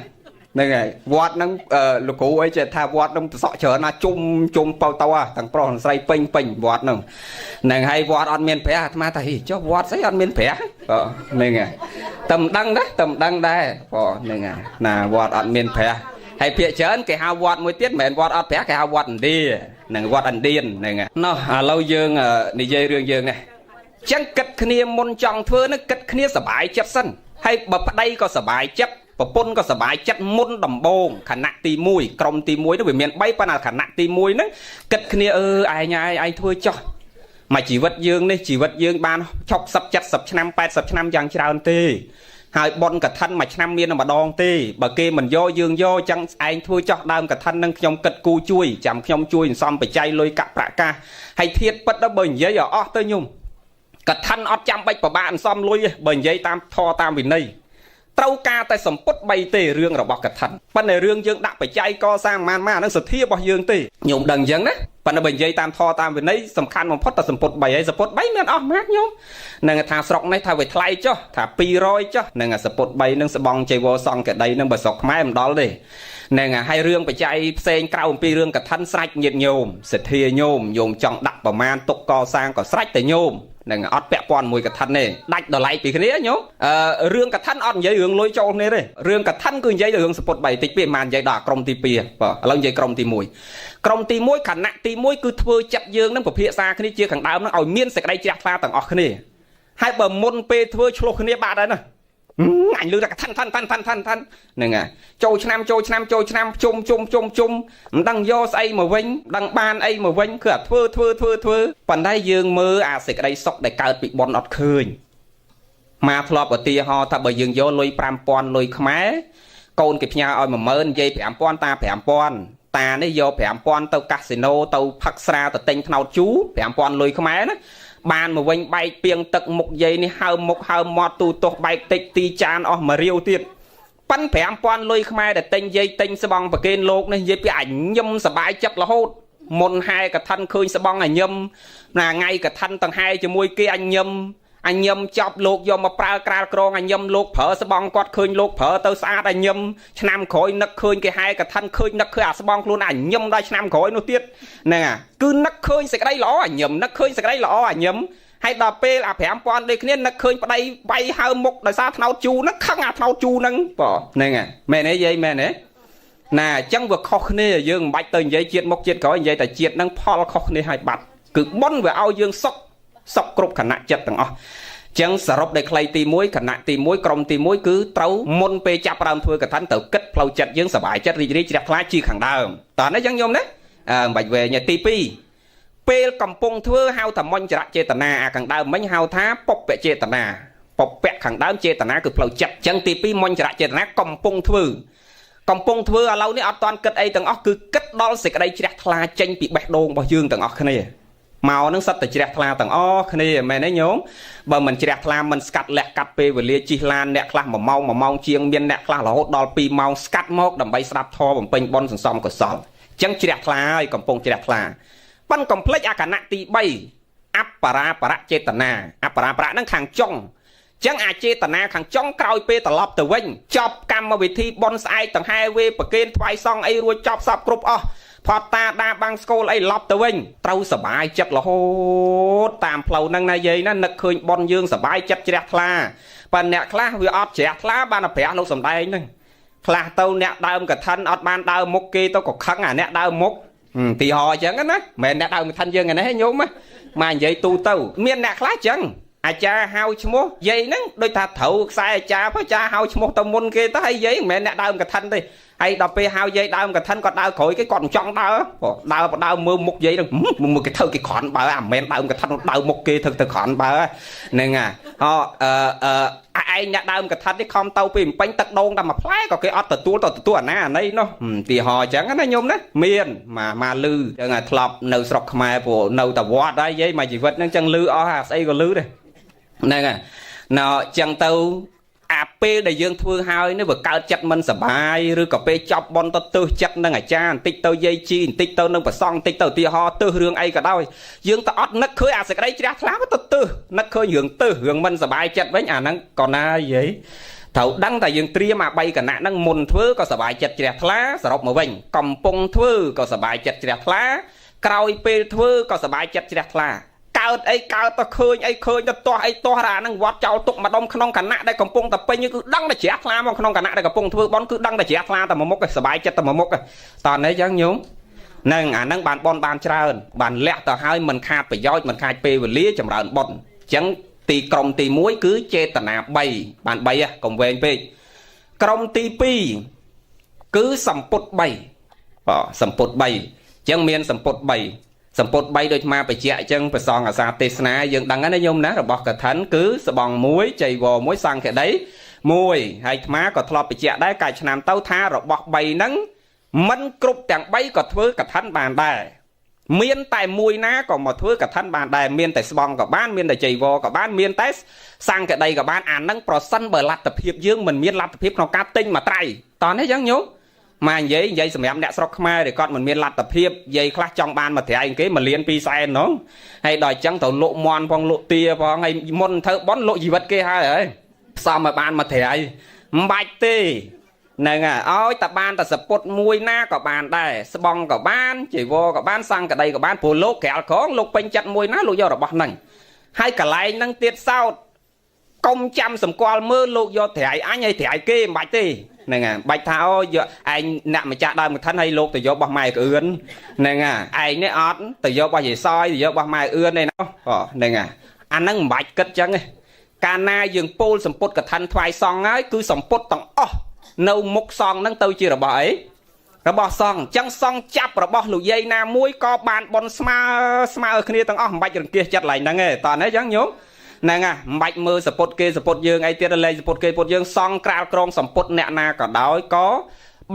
này vót nưng lục cụ ấy chơi tha vót nưng sọ chờ na chung bao tao à thằng pro thằng say ping vót nưng này hay vót ăn miên phẻ mà thầy cho vót sẽ ăn miên phẻ này nghe tầm đăng đây này nghe nà vót ăn miên phẻ hay phía chớn cái hao vótមួយទៀតមិនមែនវត្តអត់ប្រាក់គេហៅវត្តឥណ្ឌានឹងវត្តឥណ្ឌាហ្នឹងណោះឥឡូវយើងនិយាយរឿងយើងនេះចឹងគិតគ្នាមុនចង់ធ្វើនឹងគិតគ្នាសบายចិត្តសិនហើយបើប្តីក៏សบายចិត្តប្រពន្ធក៏សบายចិត្តមុនដំបូងខណៈទី1ក្រុមទី1នោះវាមាន3ប៉ុន្តែខណៈទី1ហ្នឹងគិតគ្នាឯងធ្វើចោះមកជីវិតយើងនេះជីវិតយើងបាន60 70ឆ្នាំ80ឆ្នាំយ៉ាងច្រើនទេហើយបនកឋិនមួយឆ្នាំមានម្ដងទេបើគេមិនយកយើងយកចឹងឯងធ្វើចោះដើមកឋិននឹងខ្ញុំគិតគូជួយចាំខ្ញុំជួយសំបច្ច័យលុយកាក់ប្រាក់កាសហើយធៀបពិតដល់បើនិយាយឲ្យអស់ទៅញោមកឋិនអត់ចាំបាច់ប្របាក់សំលុយទេបើនិយាយតាមធម៌តាមវិន័យត្រូវការតែសម្ពុត3ទេរឿងរបស់កឋិនប៉ុន្តែរឿងយើងដាក់បច្ច័យកសាងអាហ្នឹងសទ្ធារបស់យើងទេញោមដឹងអញ្ចឹងណាប៉ុន្តែបើនិយាយតាមធម៌តាមវិន័យសំខាន់បំផុតតែសម្ពុត3ហើយសម្ពុត3មានអស់ម៉ាក់ញោមនឹងថាស្រុកនេះថាវាថ្លៃចុះថា200ចុះនឹងសម្ពុត3នឹងស្បងចៃវរសង្កដីនឹងបើស្រុកខ្មែរមិនដល់ទេនឹងហើយរឿងបច្ច័យផ្សេងក្រៅអំពីរឿងកឋិនស្រេចញាតញោមសទ្ធាញោមចង់ដាក់ប្រមាណទុកកសាងក៏ស្រេចតែញោម នឹងអត់ពាក់ព័ន្ធមួយកថានេះដាច់ដល់ឡៃពីគ្នាញោមរឿងកថាអត់និយាយរឿងលុយចូលគ្នាទេរឿងកថាគឺនិយាយរឿងសពុត3តិចពីមិននិយាយដល់ក្រុមទី2បាទឥឡូវនិយាយក្រុមទី1ក្រុមទី1ខណៈទី1គឺធ្វើចិត្តយើងនឹងពិភាក្សាគ្នាជាខាងដើមនឹងឲ្យមានសេចក្តីជ្រះថ្លាទាំងអស់គ្នាហើយបើមុនពេលធ្វើឆ្លោះគ្នាបាត់ហើយណាអញលឺតែថាន់ហ្នឹងហើយចូលឆ្នាំជុំមិនដឹងយកស្អីមកវិញមិនដឹងបានអីមកវិញគឺអាធ្វើប៉ុន្តែយើងមើលអាសេចក្តីសុខដែលកើតពីប៉ុនអត់ឃើញមកធ្លាប់ឧទាហរណ៍ថាបើយើងយកលុយ 5,000 លុយខ្មែរកូនគេផ្ញើឲ្យ 10000 និយាយ 5,000 តា 5,000 តានេះយក 5,000 ទៅកាស៊ីណូទៅផឹកស្រាទៅទិញថ្នោតជូរ 5,000 លុយខ្មែរណាបានមកវិញបែកពីងទឹកមុខយាយនេះហើមមុខហើមមាត់ទូទាស់បែកតិចទីចានអស់1រាវទៀតប៉ិន 5,000 លុយខ្មែរដែលទិញយាយទិញស្បង់ប្រគេនលោកនេះនិយាយពីអញឹមសបាយចិត្តរហូតមុនហែកថាន់ឃើញស្បង់អញឹមណាថ្ងៃកថាន់ទាំងហែជាមួយគេអញឹមចប់លោកយកមកប្រើក្រាលក្រងអញឹមលោកប្រើស្បង់គាត់ឃើញលោកប្រើទៅស្អាតអញឹមឆ្នាំក្រោយនឹកឃើញគេហែកថាន់ឃើញនឹកឃើញអាស្បង់ខ្លួនអញឹមដល់ឆ្នាំក្រោយនោះទៀតហ្នឹងគឺនឹកឃើញសេចក្តីល្អអញឹមនឹកឃើញសេចក្តីល្អអញឹមហើយដល់ពេលអា 5,000 ដូចគ្នានឹកឃើញប្តីបាយហើមុខដោយសារថ្នោតជូរហ្នឹងខឹងអាថ្នោតជូរហ្នឹងបងហ្នឹងមែនទេយាយមែនទេណាអញ្ចឹងវាខុសគ្នាយើងមិនបាច់ទៅនិយាយជាតិមុខជាតិក្រោយនិយាយតែជាតិហ្នឹងផលខុសគ្នាហើយបាត់គឺប៉ុនវាឲ្យយើងសុខគ្រប់ខណៈចិត្តទាំងអស់ចឹងសរុបដែលខ្លីទី1គណៈទី1ក្រុមទី1គឺត្រូវមុនពេលចាប់ដើមធ្វើកថាទៅគិតផ្លូវចិត្តយើងសប្បាយចិត្តរីករាយជ្រះថ្លាជាខាងដើមតោះនេះចឹងញោមណាមិនបាច់វែងទី2ពេលកំពុងធ្វើហៅថាមញ្ចរចេតនាអាខាងដើមមិញហៅថាពុព្វចេតនាពុព្វខាងដើមចេតនាគឺផ្លូវចិត្តចឹងទី2មញ្ចរចេតនាកំពុងធ្វើឥឡូវនេះអត់តាន់គិតអីទាំងអស់គឺគិតដល់សេចក្តីជ្រះថ្លាចេញពីបេះដូងរបស់យើងទាំងអស់គ្នាមកនឹងសិតតែជ្រះថ្លាទាំងអស់គ្នាមែនទេញោមបើមិនជ្រះថ្លាមិនស្កាត់លះកាត់ពេលវេលាជិះឡានអ្នកខ្លះ1 ម៉ោង1 ម៉ោងជាងមានអ្នកខ្លះរហូតដល់2 ម៉ោងស្កាត់មកដើម្បីស្ដាប់ធម៌បំពេញបុណ្យសន្សំកុសលអញ្ចឹងជ្រះថ្លាហើយកំពុងជ្រះថ្លាប៉ិនកុំភ្លេចអាគណៈទី3អបរាបរចេតនាអបរាបរៈហ្នឹងខាងចុងអញ្ចឹងអាចេតនាខាងចុងក្រោយពេលត្រឡប់ទៅវិញចប់កម្មវិធីបុណ្យស្អែកទាំងហែវេប្រគេនថ្វាយសង្ឃអីរួចចប់សពគ្រប់អស់ផតតាដាបាំងស្គលអីឡប់ទៅវិញត្រូវសបាយចិត្តរហូតតាមផ្លូវហ្នឹងណាយាយណានឹកឃើញប៉ុនយើងសបាយចិត្តជ្រះថ្លាប៉ុន្តែអ្នកខ្លះវាអត់ជ្រះថ្លាបានតែប្រាក់លោកសំដែងហ្នឹងខ្លះទៅអ្នកដើមកឋិនអត់បានដើរមុខគេទៅក៏ខឹងអាអ្នកដើរមុខទីហោអញ្ចឹងណាមិនមែនអ្នកដើមកឋិនយើងឯនេះញោមណាមកនិយាយទូទៅមានអ្នកខ្លះអញ្ចឹងអាចារ្យហៅឈ្មោះយាយហ្នឹងដូចថាត្រូវខ្សែអាចារ្យអាចារ្យហៅឈ្មោះទៅមុនគេទៅហើយយាយមិនមែនអ្នកដើមកឋិនទេហើយដល់ពេលហៅយាយដើមកឋិនគាត់ដើរក្រោយគេគាត់មិនចង់ដើរដើរមើលមុខយាយហ្នឹងមើលគេធ្វើគេក្រន់បើអាមិនមែនដើមកឋិនដើរមុខគេធ្វើទៅក្រន់បើហ្នឹងឯងអ្នកដើមកឋិននេះខំទៅពីពេញទឹកដូងតែមួយផ្លែក៏គេអត់ទទួលអាណាអានេះនោះទីហោអញ្ចឹងណាញោមណាមានមកលឺអញ្ចឹងធ្លាប់នៅស្រុកខ្មែរព្រោះនៅតែវត្តហើយយាយមកជីវិតហ្នឹងអញ្ចឹងលឺអស់អាស្អីក៏លឺដែរហ្នឹងហើយណ៎អញ្ចឹងទៅអាពេលដែលយើងធ្វើហើយនេះវាកើតចិត្តមិនសប្បាយឬក៏ពេលចប់បន់ទៅទើសចិត្តនឹងអាចារ្យបន្តិចទៅយាយជីបន្តិចទៅនឹងប្រសងបន្តិចទៅឧទាហរណ៍ទើសរឿងអីក៏ដោយយើងទៅអត់នឹកឃើញអាសេចក្តីជ្រះថ្លាទៅទើសនឹកឃើញរឿងមិនសប្បាយចិត្តវិញអាហ្នឹងក៏ណាយាយត្រូវដឹងតែយើងត្រៀមអា3គណៈហ្នឹងមុនធ្វើក៏សប្បាយចិត្តជ្រះថ្លាសរុបមកវិញកំពុងធ្វើក៏សប្បាយចិត្តជ្រះថ្លាក្រោយពេលធ្វើក៏សប្បាយចិត្តជ្រះថ្លាកើតអីកើតទៅឃើញអីឃើញទៅទាស់អីទាស់អាហ្នឹងវត្តចោលទុកម្ដុំក្នុងគណៈដែលកំពុងតែពេញគឺដឹងតែជ្រះថ្លាមកក្នុងគណៈដែលកំពុងធ្វើបន់គឺដឹងតែជ្រះថ្លាតែមួយមុខសบายចិត្តតែមួយមុខតើនេះចឹងញោមហ្នឹងអាហ្នឹងបានបន់បានច្រើនបានលះទៅហើយមិនខាតប្រយោជន៍មិនខាតពេលវេលាចម្រើនបន់អញ្ចឹងទីក្រុមទី1គឺចេតនា3បាន3កុំវែងពេកក្រុមទី2គឺសម្ពុត3សម្ពុត3អញ្ចឹងមានសម្ពុត3សម្ពុត3ដូចមកបញ្ជាក់អញ្ចឹងប្រសងអាសាទេសនាយើងដឹងណាញោមណារបស់កថាគឺស្បង់1ចៃវរ1សង្ឃដី1ហើយអាក៏ធ្លាប់បញ្ជាក់ដែរកាលឆ្នាំទៅថារបស់3ហ្នឹងមិនគ្រប់ទាំង3ក៏ធ្វើកថាបានដែរមានតែមួយណាក៏មកធ្វើកថាបានដែរមានតែស្បង់ក៏បានមានតែចៃវរក៏បានមានតែសង្ឃដីក៏បានអាហ្នឹងប្រសិនបើលទ្ធភាពយើងមិនមានលទ្ធភាពក្នុងការទិញមួយត្រៃតោះនេះអញ្ចឹងញោមមកនិយាយសម្រាប់អ្នកស្រុកខ្មែរដែលគាត់មិនមានលទ្ធភាពនិយាយខ្លះចង់បានមួយត្រៃគេ1លាន2សែនហ្មងហើយដល់អញ្ចឹងទៅលក់មន់ផងលក់ទាផងហើយមុនធ្វើបន់លក់ជីវិតគេហើយផ្សំឲ្យបានមួយត្រៃមិនបាច់ទេហ្នឹងហើយឲ្យតែបានតែសពុតមួយណាក៏បានដែរស្បង់ក៏បានចៃវរក៏បានសង្កដីក៏បានព្រោះលោកក្រាលក្រងលោកពេញចិត្តមួយណាលោកយករបស់ហ្នឹង hai cả lại năng tiết sao công chăm sầm qua mưa lục do thẻ anh hay thẻ kia bạch đi này nè bạch tháo giờ anh nặng mà chặt đai một thân hay lục từ do bao mai ươn này nè anh ấy ót từ do bao gì soi từ do bao mai ươn này nó này nè anh năng bạch cất chăng ấy cana dừng pol sầm pốt cả thân thoại song ấy cứ sầm pốt tòng nâu mục song năng tâu chưa là bỏ ấyระบอบซองจังซองจับระบอบหลุยใยนามุ้ยก็บานบอลสมาคณีตั้งใบจังเกียจัดไหลนั่งไงตอนนี้ยังยงนั่งไงใบมือสปอตเกสปอตยืงไอเตียร์เลยสปอตเกสปอตยืงซองกราวกรองสมปอตเนนาก็ดอยก็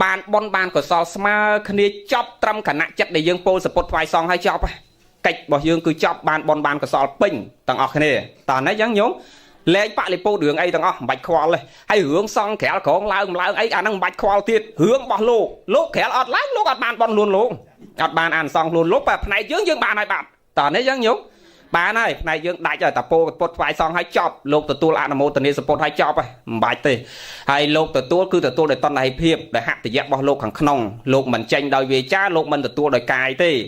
บานบอลบานก็ซอสมาคณีจับตรำขณะจัดในยืงโปสปอตไฟซองให้จับไปกิจบอกยืงคือจับบานบอลบานก็ซอปิ้งตั้งออกคณีตอนนี้ยังยงเล่นปะเลยโปđường ấy thằng bạch khoaเลยให้hướng xong khéoของเราấy anh đang bạch khoa tiệt hướng bỏ lô khéo ọt láng lô ọt bàn luôn ọt bàn ăn xong luôn lôแบบnày dương bàn này bạn tao đấy dương nhúng bàn này dương đại trời tập pốt phải xong hay chọc lô từ tua ăn một tuần này support hay chọc ấy bạch tê hay lô từ tua cứ từ tua để tuần này phiệp để hạ từ dẹp bỏ lô hàng nòng lô mình tranh đòi về cha lô mình từ tua đòi cài tê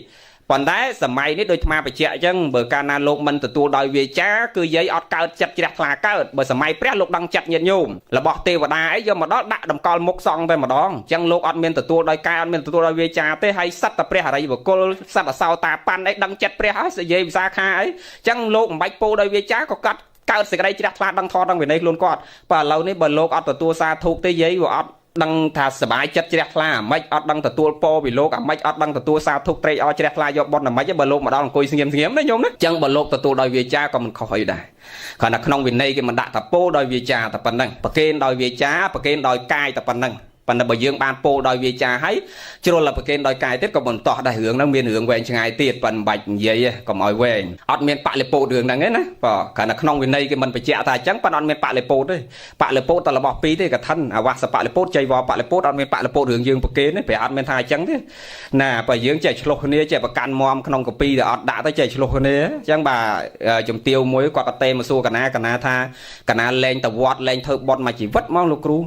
còn đấyสมัยนี้โดยมาไปเจาะจังเบอร์การนาโลกมันตัวโดยวิจาคือยัยอดเกิดจัดจิตคลาเกิดเบอร์สมัยเปรี้ยโลกดังจัดเงียบยุ่มระบอกเทวดาไอ้ยมมาดอดักดำกอลมุกซองไปมาดองจังโลกอดเมียนตัวโดยกายอดเมียนตัวโดยวิจาเตให้สัตว์ตะเปรี้ยอะไรบุกโกสัตว์สาวตาปันไอ้ดังจัดเปรี้ยเสียวิสาขาไอ้จังโลกใบโปโดยวิจาก็กัดเกิดสิ่งใดจิตคลาดังทอดังเวียนในล้วนกอดป่าเรานี่เบอร์โลกอดตัวซาทุกเตยัยว่าอดดังถ้าสบายจัดเจริญคลาไม่อดดังแต่ตัวโปวิโลกไม่อดดังแต่ตัวซาทุกเตยอเจริญคลายบอลน่ะไม่จะบอลโลกมาดองกุยเสียมนะโยมนะจังบอลโลกแต่ตัวโดยวิจาก็มันคอยได้ขณะขนมวินในก็มันด่าแต่โปโดยวิจาแต่ปันนังประเคนโดยวิจาประเคนโดยกายแต่ปันนังปันนับยืงบานโปโดยวิจาให้จุลละประเคนโดยกายเท็ดก็มันต่อได้เหืองนั่งเมียนเหืองแหวนชงายเตียดปันใบเย่ก็มอยแหวนอดเมียนปะเลโปเดืองดังนี้นะป่ะขณะขนมวินในก็มันไปเจาะตาจังปันอดเมียนปะเลโปด้วยปะเลโปตลอดปีที่กับท่านอาวาสปะเลโปใจวอปะเลโปอดเมียนปะเลโปเดืองยืงประเคนนี่ไปอดเมียนทายจังที่น่ะไปยืงใจฉลกคนนี้ใจประกันมอมขนมกับปีแต่อดด่าตั้งใจฉลกคนนี้จังบ่าจมเตียวมวยกอดเตมาสู้กันนะท่ากันนะเล่นแต่วอดเล่นเธอบอลมาจีวัดมองลูกครู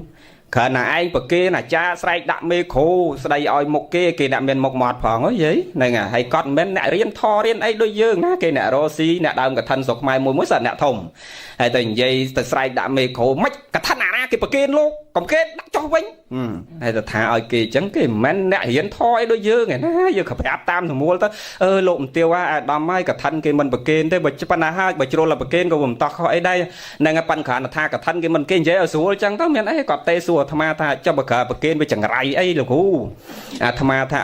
ขณะไอ้ปะเกน่ะจ้าใส่ดะเมโคใส่อ้อยหมกเกน่ะเป็นหมกหมอดผ่องเอ้ยนี่ไงให้ก้อนเม้นน่ะเรียนทอเรียนไอ้ด้วยยืงนะเกน่ะโรซีน่ะดาวกับทันสกไม้มวยมวยสันน่ะทมให้แต่ยัยแต่ใส่ดะเมโคไม่กับทันน่ะเกปะเกนลูกกับเกนักจอวิ่งให้แต่ท้าอ้อยเกจังเกมันน่ะเรียนทอไอ้ด้วยยืงไงนะยืงขับไปอัพตามถึงมัวแล้วโลมเตียวว่าดำไม้กับทันเกมันปะเกนได้บัจจุบันห้าบัจจุบันละปะเกนก็ผมต่อเขาไอ้ได้ในงานปัญหาท่ากับทันเกมันเกนเยอะสู้จังต้องมีไอ้กอดเตะสู้ธรรมะท่าจะบกประเกณฑ์ไปจังไรไอ้ลูกหูธรรมะท่า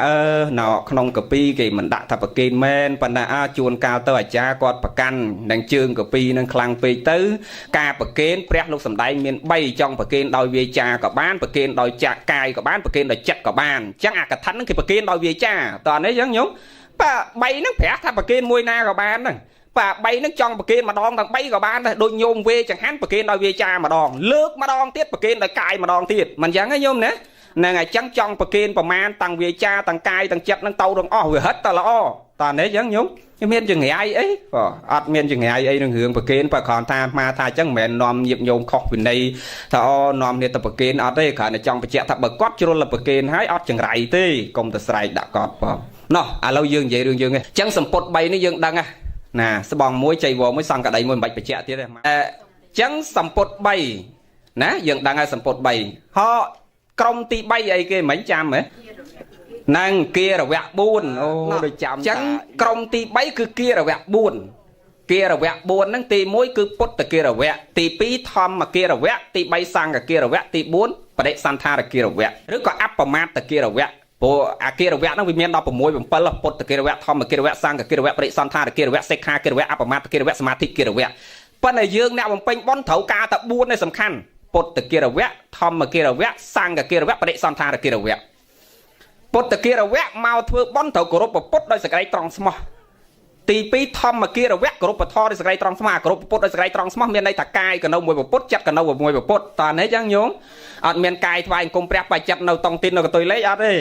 หนอขนมกับปีกี่มันด่าทับประเกณฑ์แมนปัญหาจวนกาวเตอร์จ้ากอดประกันดังเชิงกับปีนั่งคลังปีตื้อกาประเกณฑ์เปรี้ยลูกสำได้เมียนใบจังประเกณฑ์โดยเวจากับ้านประเกณฑ์โดยจากกายกับบ้านประเกณฑ์โดยจัดกับบ้านจังอากาศทันนั่นคือประเกณฑ์โดยเวจาตอนนี้ยังยงป่าใบนั่งแผลทับประเกณฑ์มวยนากับบ้านนั่งป่าใบนั่งจังประเกณฑ์มาดองทางใบกับบ้านโดยโยมเวจังหันประเกณฑ์โดยเวจามาดองเลิกมาดองเทียบประเกณฑ์โดยกายมาดองเทียบมันยังไงโยมเนี่ยนั่งไงจังจังประเกณฑ์ประมาณต่างเวจาต่างกายต่างจับต่างเตาต่างอ้อเวหัดตลอดตอนนี้ยังยงเมียนจึงไงไอ้อัดเมียนจึงไงไอ้เรื่องเหืองประเกณฑ์ประคอนทามาทาจังแมนนอมหยิบโยมขอกวินในถ้าอ้อนอมเนี่ยตะประเกณฑ์อัดได้ขาในจังประเจาะถ้าบกอดจุลละประเกณฑ์ให้อัดจังไรตีกรมตะไสด่ากอดป่ะเนาะเรายืงใหญ่เรื่องยืงไงจังสมปดใบนี่ยืงดังอ่ะน่ะสบองมวยใจวอมวยสั่งกระไดมวยใบประเจาะที่ได้มาจังสมปดใบนะยืงดังไงสมปดใบฮอกรมตีใบไอ้เกเหมือนจำไหมนั่งเกียร์แวะบุญโอ้โดยจำจังกรมตีใบคือเกียร์แวะบุญเกียร์แวะบุญนั่งตีมวยคือปดตะเกียร์แวะตีปีทอมมาเกียร์แวะตีใบสังกับเกียร์แวะตีบุญประเดสันทาตะเกียร์แวะหรือก็อัปประมาตตะเกียร์แวะโปอาเกียร์แวะนั่งวิญญาณดอกประมวยผมเปิลปดตะเกียร์แวะทอมมาเกียร์แวะสังกับเกียร์แวะประเดสันทาตะเกียร์แวะเซคาเกียร์แวะอัปประมาตตะเกียร์แวะสมาธิเกียร์แวะปัญญาเยืองเนี่ยผมเป็นบอลเถากาตะบุญในสำคัญปดตะเกียร์แวะทอมมาเกียร์แวะสังกับเกียร์แวะประเดสันทาตะเกียร์แวะปดตะเกียร์แวะมาเถื่อบอลเถากรบปดโดยสกายตรองสมอตีปีทอมมาเกียร์แวะกรบทอโดยสกายตรองสมอกรบปดโดยสกายตรองสมอเมียนในตะกายกับนมวยปดจัดกับนมวยปดตอนนี้ยังยงอัดเมียนกายทวายกลมเปรี้ยไปจัดนตองตินนกับตัวเล็กอัดเลย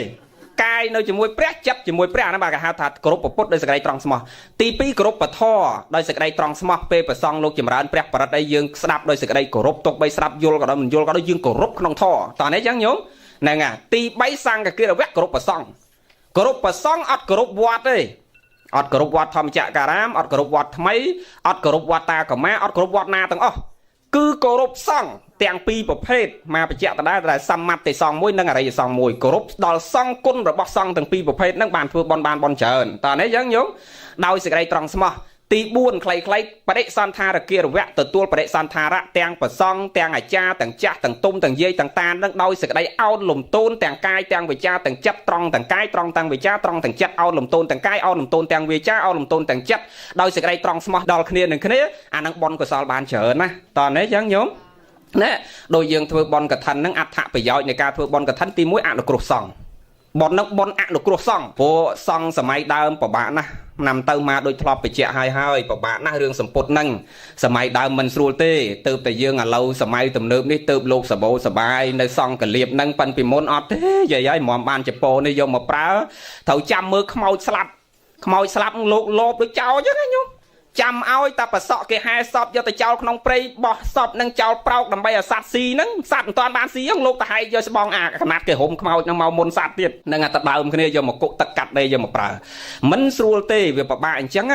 กายนจมวยเปรี้ยจับจมวยเปรี้ยนั่นบากหาถัดกรบปดโดยสกายตรองสมอตีปีกรบทอโดยสกายตรองสมอเปย์ประซองโลกจมร้านเปรี้ยประได้ยืงสนับโดยสกายกรบตกใบสนับโยลก็ได้มันโยลก็ได้ยืงกรบขนมท่อตอนนี้ยังยงนั่นไงตีใบสังกับเกียร์แวะกรบประซองกรบประซองอัดกรบวัดเลย អត់គ្រប់វត្តធម្មចក្រការ៉ាមអត់គ្រប់វត្តថ្មីអត់គ្រប់វត្តតាកម្មាអត់គ្រប់វត្តណាទាំងអស់គឺគោរពសង្ឃទាំងពីរប្រភេទមកបញ្ជាក់ដដែលតែសម្បត្តិទេសង្ឃមួយនិងអរិយសង្ឃមួយគោរពដល់សង្ឃគុណរបស់សង្ឃទាំងពីរប្រភេទហ្នឹងបានធ្វើបន់បានបន់ច្រើនតើនេះយ៉ាងញោមដោយសេចក្តីត្រង់ស្មោះទី4ខ្លីៗបដិសន្ធារគារវៈទទួលបដិសន្ធារៈទាំងប្រសង់ទាំងអាចារ្យទាំងចាស់ទាំងទុំទាំងយាយទាំងតានឹងដោយសេចក្តីអោនលំទោនទាំងកាយទាំងវិចារទាំងចិត្តត្រង់ទាំងកាយត្រង់ទាំងវិចារត្រង់ទាំងចិត្តអោនលំទោនទាំងកាយអោនលំទោនទាំងវិចារអោនលំទោនទាំងចិត្តដោយសេចក្តីត្រង់ស្មោះដល់គ្នានឹងគ្នាអានឹងបុណ្យកុសលបានច្រើនណាតើនេះយ៉ាងញោមណែដោយយើងធ្វើបុណ្យកឋិននឹងអត្ថប្រយោជន៍នៃការធ្វើបុណ្យកឋិនទី1អនុគ្រោះសង្ឃបុណ្យនឹងបុណ្យអនុគ្រោះសង្ឃព្រោះសង្ឃសម័យដើមពិបាកណាស់nămទៅមកដូចធ្លាប់បញ្ជាក់ហើយពិបាកណាស់រឿងសម្ពុតហ្នឹងសម័យដើមមិនស្រួលទេទៅតែយើងឥឡូវសម័យទំនើបនេះទៅលោកសបោសបាយនៅសង្ឃកលៀបហ្នឹងប៉ិនពីមុនអត់ទេយាយហើយហ្មងបានចពោនេះយកមកប្រើត្រូវចាំមើលខ្មោចស្លាប់លោកលោបដូចចោលអញ្ចឹងណាញោមចាំឲ្យតាប្រសក់គេហែសពយកទៅចោលក្នុងព្រៃបោះសពនឹងចោលប្រោកដើម្បីឲ្យសត្វស៊ីហ្នឹងសត្វមិនទាន់បានស៊ីហ្នឹងលោកទៅហែកយកស្បង់អាកណាត់គេរុំខ្មោចហ្នឹងមកមុនសត្វទៀតនឹងតែដើមគ្នាយកមកគុកទឹកកាត់ដីយកមកប្រើមិនស្រួលទេវាពិបាកអញ្ចឹង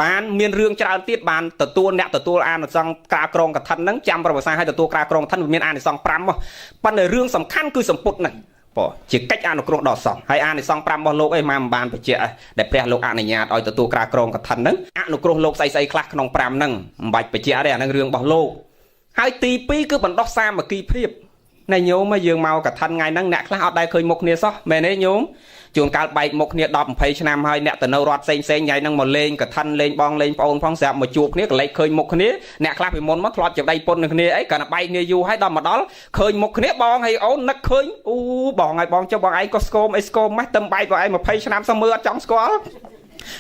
បានមានរឿងច្រើនទៀតបានទទួលអ្នកទទួលអានិសង្ឃការក្រងកឋិនហ្នឹងចាំប្រវត្តិសាស្ត្រឲ្យទទួលការក្រងកឋិនវាមានអានិសង្ឃ5មកប៉ុន្តែរឿងសំខាន់គឺសម្ពុតហ្នឹងជាកិច្ចអនុគ្រោះដល់សង្ឃហើយអានិសង្ឃ5របស់លោកឯងមិនបានបញ្ជាក់ដែលព្រះលោកអនុញ្ញាតឲ្យទទួលការក្រងកឋិនហ្នឹងអនុគ្រោះលោកស្អីខ្លះក្នុង5ហ្នឹងមិនបាច់បញ្ជាក់ទេអាហ្នឹងរឿងរបស់លោកហើយទី2គឺបណ្ដោះសាមគ្គីភាពណែញោមយើងមកកឋិនថ្ងៃហ្នឹងអ្នកខ្លះអត់ដែលឃើញមុខគ្នាសោះមែនទេញោមជួនកាលបែកមុខគ្នា10 20ឆ្នាំហើយអ្នកទៅនៅរត់ផ្សេងថ្ងៃហ្នឹងមកលេងកឋិនលេងបងលេងប្អូនផងស្រាប់មកជួបគ្នាកលែកឃើញមុខគ្នាអ្នកខ្លះពីមុនមកធ្លាប់ជាដៃពុននឹងគ្នាអីគាត់តែបែកគ្នាយូរហើយដល់មកដល់ឃើញមុខគ្នាបងហើយអូននឹកឃើញអូបងហើយបងចុះបងឯងក៏ស្គមអីស្គមម៉េះទឹមបែកបងឯង20ឆ្នាំសោះមើលអត់ចង់ស្គាល់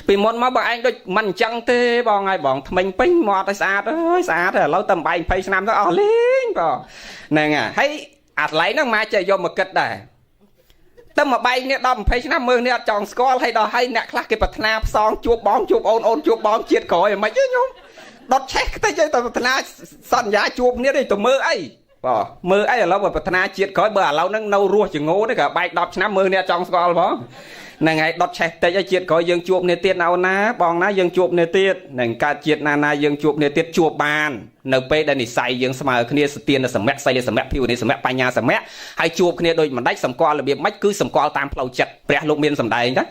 ពីមុនមកបងឯងដូចមិនអញ្ចឹងទេបងហើយបងថ្មិញពេញមកឲ្យស្អាតអើយស្អាតឥឡូវតែបែក20ឆ្នាំទៅអស់លេងបងហ្នឹងហើយអាកន្លែងហ្នឹងមកចេះយកមកគិតដែរតែមកបែកគ្នា10 20ឆ្នាំមើលគ្នាអត់ចង់ស្គាល់ហើយដល់ហើយអ្នកខ្លះគេប្រាថ្នាផ្សងជួបបងជួបអូនជួបបងជាតិក្រោយហ្មងទេញោមដុតឆេះទៅទៅប្រាថ្នាសន្យាជួបគ្នាទេទៅមើលអីបាទមើលអីឥឡូវបើប្រាថ្នាជាតិក្រោយបើឥឡូវហ្នឹងនៅរស់ចងោទេក៏បែក10ឆ្នាំមើលគ្នាអត់ចង់ស្គាល់ផងហ្នឹងហើយដុតឆេះតិចឲ្យជាតិក្រោយយើងជួបគ្នាទៀតអូនណាបងណាយើងជួបគ្នាទៀតនឹងកើតជាតិណាយើងជួបគ្នាទៀតជួបបាននៅពេលដែលនិស័យយើងស្មើគ្នាសទានសមៈសីលសមៈភិវនីសមៈបញ្ញាសមៈហើយជួបគ្នាដូចមិនដាច់សម្គាល់របៀបម៉េចគឺសម្គាល់តាមផ្លូវចិត្តព្រះលោកមានសម្ដែងណា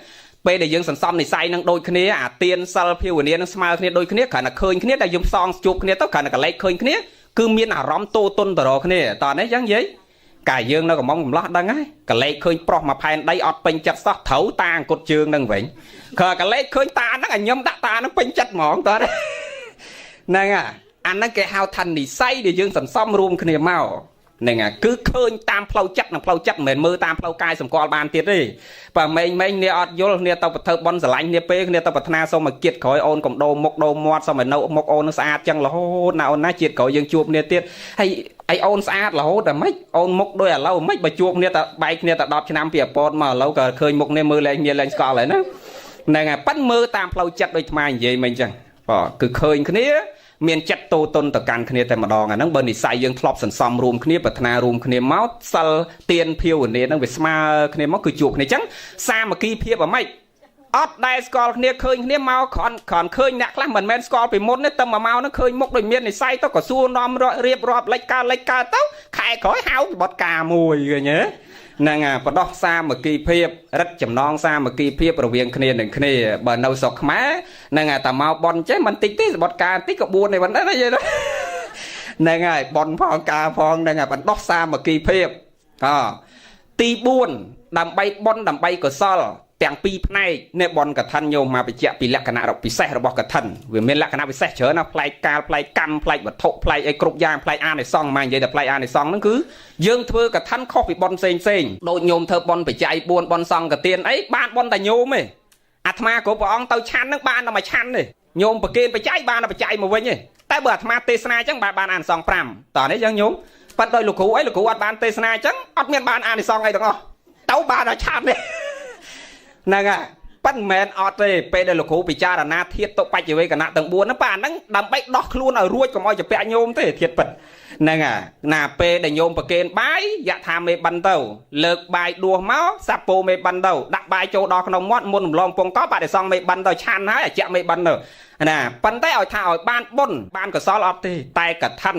ពេលដែលយើងសន្សំនិស័យនឹងដូចគ្នាអាទានសិលភិវនីនឹងស្មើគ្នាដូចគ្នាគ្រាន់តែឃើញគ្នាដែលយើងផ្សងជួបគ្នាទៅគ្រាន់តែកលែកឃើញគ្នាគឺមានអារម្មណ៍តូតុនទៅរកគ្នាតោះនេះចឹងនិយាយកាយយើងនៅកំងកំឡោះដឹងហើយកលែកឃើញប្រុសមកផែនដីអត់ពេញចិត្តសោះត្រូវតាអង្គត់ជើងនឹងវិញក៏កលែកឃើញតាហ្នឹងឲ្យញឹមដាក់តាហ្នឹងពេញចិត្តហ្មងតើហ្នឹងអាហ្នឹងគេហៅថានិស័យដែលយើងសន្សំរួមគ្នាមកហ្នឹងគឺឃើញតាមផ្លូវចិត្តនិងផ្លូវចិត្តមិនមែនមើលតាមផ្លូវកាយសម្គាល់បានទៀតទេបើម៉េងគ្នាអត់យល់គ្នាទៅទៅបន់ស្រឡាញ់គ្នាពេលគ្នាទៅប្រាថ្នាសូមឲ្យគៀតក្រោយអូនកុំដោមុខដោមាត់សូមឲ្យនៅមុខអូននឹងស្អាតចឹងរហូតណាអូនណាជាតិក្រោយយើងជួបគ្នាទៀតហើយអូនស្អាតរហូតតែម៉េចអូនមុខដូចឥឡូវម៉េចបើជួបគ្នាតែបែកគ្នាតែ10ឆ្នាំពីអពតមកឥឡូវក៏ឃើញមុខគ្នាមើលលែងគ្នាលែងស្គាល់ហើយណាហ្នឹងហើយប៉ិនមើលតាមផ្លូវចិត្តដូចថ្មនិយាយមិញចឹងគឺឃើញគ្នាមានចិត្តតូតុនទៅកាន់គ្នាតែម្ដងអាហ្នឹងបើនិស័យយើងធ្លាប់សន្សំរួមគ្នាប្រាថ្នារួមគ្នាមកសិលទានភាវនាហ្នឹងវាស្មើគ្នាមកគឺជួបគ្នាអញ្ចឹងសាមគ្គីភាពអ្ហ្មិចអត់ដែលស្គាល់គ្នាឃើញគ្នាមកគ្រាន់ឃើញអ្នកខ្លះមិនមែនស្គាល់ពីមុនទេតែមកហ្នឹងឃើញមុខដូចមាននិស័យទៅក៏សួរនាំរៀបរាប់លេចកើតទៅខែក្រោយហៅបត់ការមួយឃើញទេហ្នឹងបដោះសាមគ្គីភាពរិទ្ធចំណងសាមគ្គីភាពរវាងគ្នានឹងគ្នាបើនៅស្រុកខ្មែរហ្នឹងតែមកបន់ចេះមិនតិចទេសបត់ការតិចក៏4ឯប៉ុណ្ណឹងយល់ហ្នឹងហើយបន់ផងការផងហ្នឹងបដោះសាមគ្គីភាពទី4ដើម្បីបន់ដើម្បីកុសលទាំងពីរផ្នែកនៃបនកឋិនញោមមកបញ្ជាក់ពីលក្ខណៈពិសេសរបស់កឋិនវាមានលក្ខណៈពិសេសច្រើនណាស់ផ្លែកកាលផ្លែកកម្មផ្លែកវត្ថុផ្លែកអីគ្រប់យ៉ាងផ្លែកអានិសង្ឃមកនិយាយតែផ្លែកអានិសង្ឃហ្នឹងគឺយើងធ្វើកឋិនខុសពីបនផ្សេងដូចញោមធ្វើបនបច្ច័យ4បនសង្ឃទានអីបានបនតែញោមទេអាត្មាគ្រប់ព្រះអង្គទៅឆាន់ហ្នឹងបានតែមួយឆាន់ទេញោមប្រគេនបច្ច័យបានតែបច្ច័យមកវិញទេតែបើអាត្មាទេសនាអញ្ចឹងបានអានិសង្ឃ5តោះនេះអញ្ចឹងញោមប៉ិនដោយលោកគ្រូអីលោកគ្រូអត់បានទេសនាអញ្ចឹងអត់មានបានអានិសង្ឃអីទាំងអស់ទៅបានតែឆាន់ទេហ្នឹងហើយ ប៉ុន្មានអត់ទេពេលដែលលោកគ្រូពិចារណាធាតុទុកបច្ចវេកណៈទាំង4ហ្នឹងប៉ាហ្នឹងដើម្បីដោះខ្លួនឲ្យរួចកុំឲ្យជាពាក់ញោមទេធាតុពិតហ្នឹងហើយណាពេលដែលញោមប្រគេនបាយយថាមេបិណ្ឌទៅលើកបាយដួសមកសាប់ពោមេបិណ្ឌទៅដាក់បាយចូលដល់ក្នុងមាត់មុនរំលងពងកបបដិសងមេបិណ្ឌទៅឆាន់ហើយអាចមេបិណ្ឌទៅណាប៉ុន្តែឲ្យថាឲ្យបានបុណ្យបានកុសលអត់ទេតែកឋិ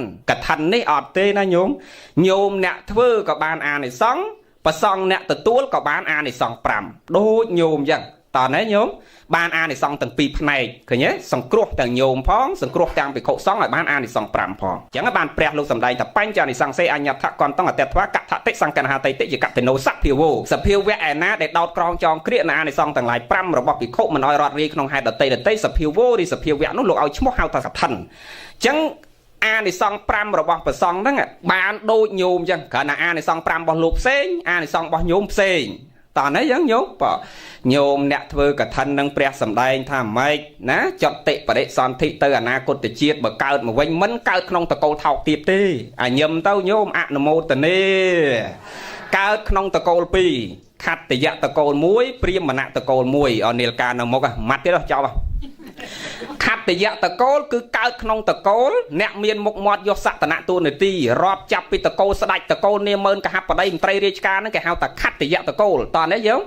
ននេះអត់ទេណាញោមអ្នកធ្វើក៏បានអានិសង្សប្រសងអ្នកទទួលក៏បានអានិសង្ស5ដូចញោមអញ្ចឹងតើណាញោមបានអានិសង្សទាំងពីរផ្នែកឃើញទេសង្គ្រោះទាំងញោមផងសង្គ្រោះទាំងភិក្ខុសង្ឃឲ្យបានអានិសង្ស5ផងអញ្ចឹងបានព្រះលោកសម្ដែងថាបញ្ចអានិសង្សេអញ្ញថកន្តងអតេធ្វាកថតិសង្កណហតេតិយកតេណោសភាវោសភាវៈឯណាដែលដោតក្រងចងគ្រាកនៅអានិសង្សទាំងឡាយ5របស់ភិក្ខុមិនឲ្យរត់រាយក្នុងហេតុដតីសភាវោឬសភាវៈនោះលោកឲ្យឈ្មោះហៅថាកឋិនអញ្ចឹងអានិសង្ស5របស់ព្រះសង្ឃហ្នឹងបានដូចញោមអញ្ចឹងគ្រាន់តែអានិសង្ស5របស់លោកផ្សេងអានិសង្សរបស់ញោមផ្សេងតើណាយ៉ាងញោមញោមអ្នកធ្វើកឋិននឹងព្រះសម្ដែងថាម៉េចណាចតិបរិសន្ធិទៅអនាគតជាតិបើកើតមកវិញមិនកើតក្នុងតកូលថោកទៀតទេអាញឹមទៅញោមអនុមោទនាកើតក្នុងតកូល2ខត្តយៈតកូល1ព្រាហ្មណៈតកូល1អនិលកានៅមុខម៉ាត់ទៀតចប់ខត្តយៈតកូលគឺកើតក្នុងតកូលអ្នកមានមុខមាត់យកសក្តនៈទូនាទីរាប់ចាប់ពីតកូលស្ដេចតកូលនាម៉ឺនកហបតីមន្ត្រីរាជការហ្នឹងគេហៅថាខត្តយៈតកូលតើនេះយើង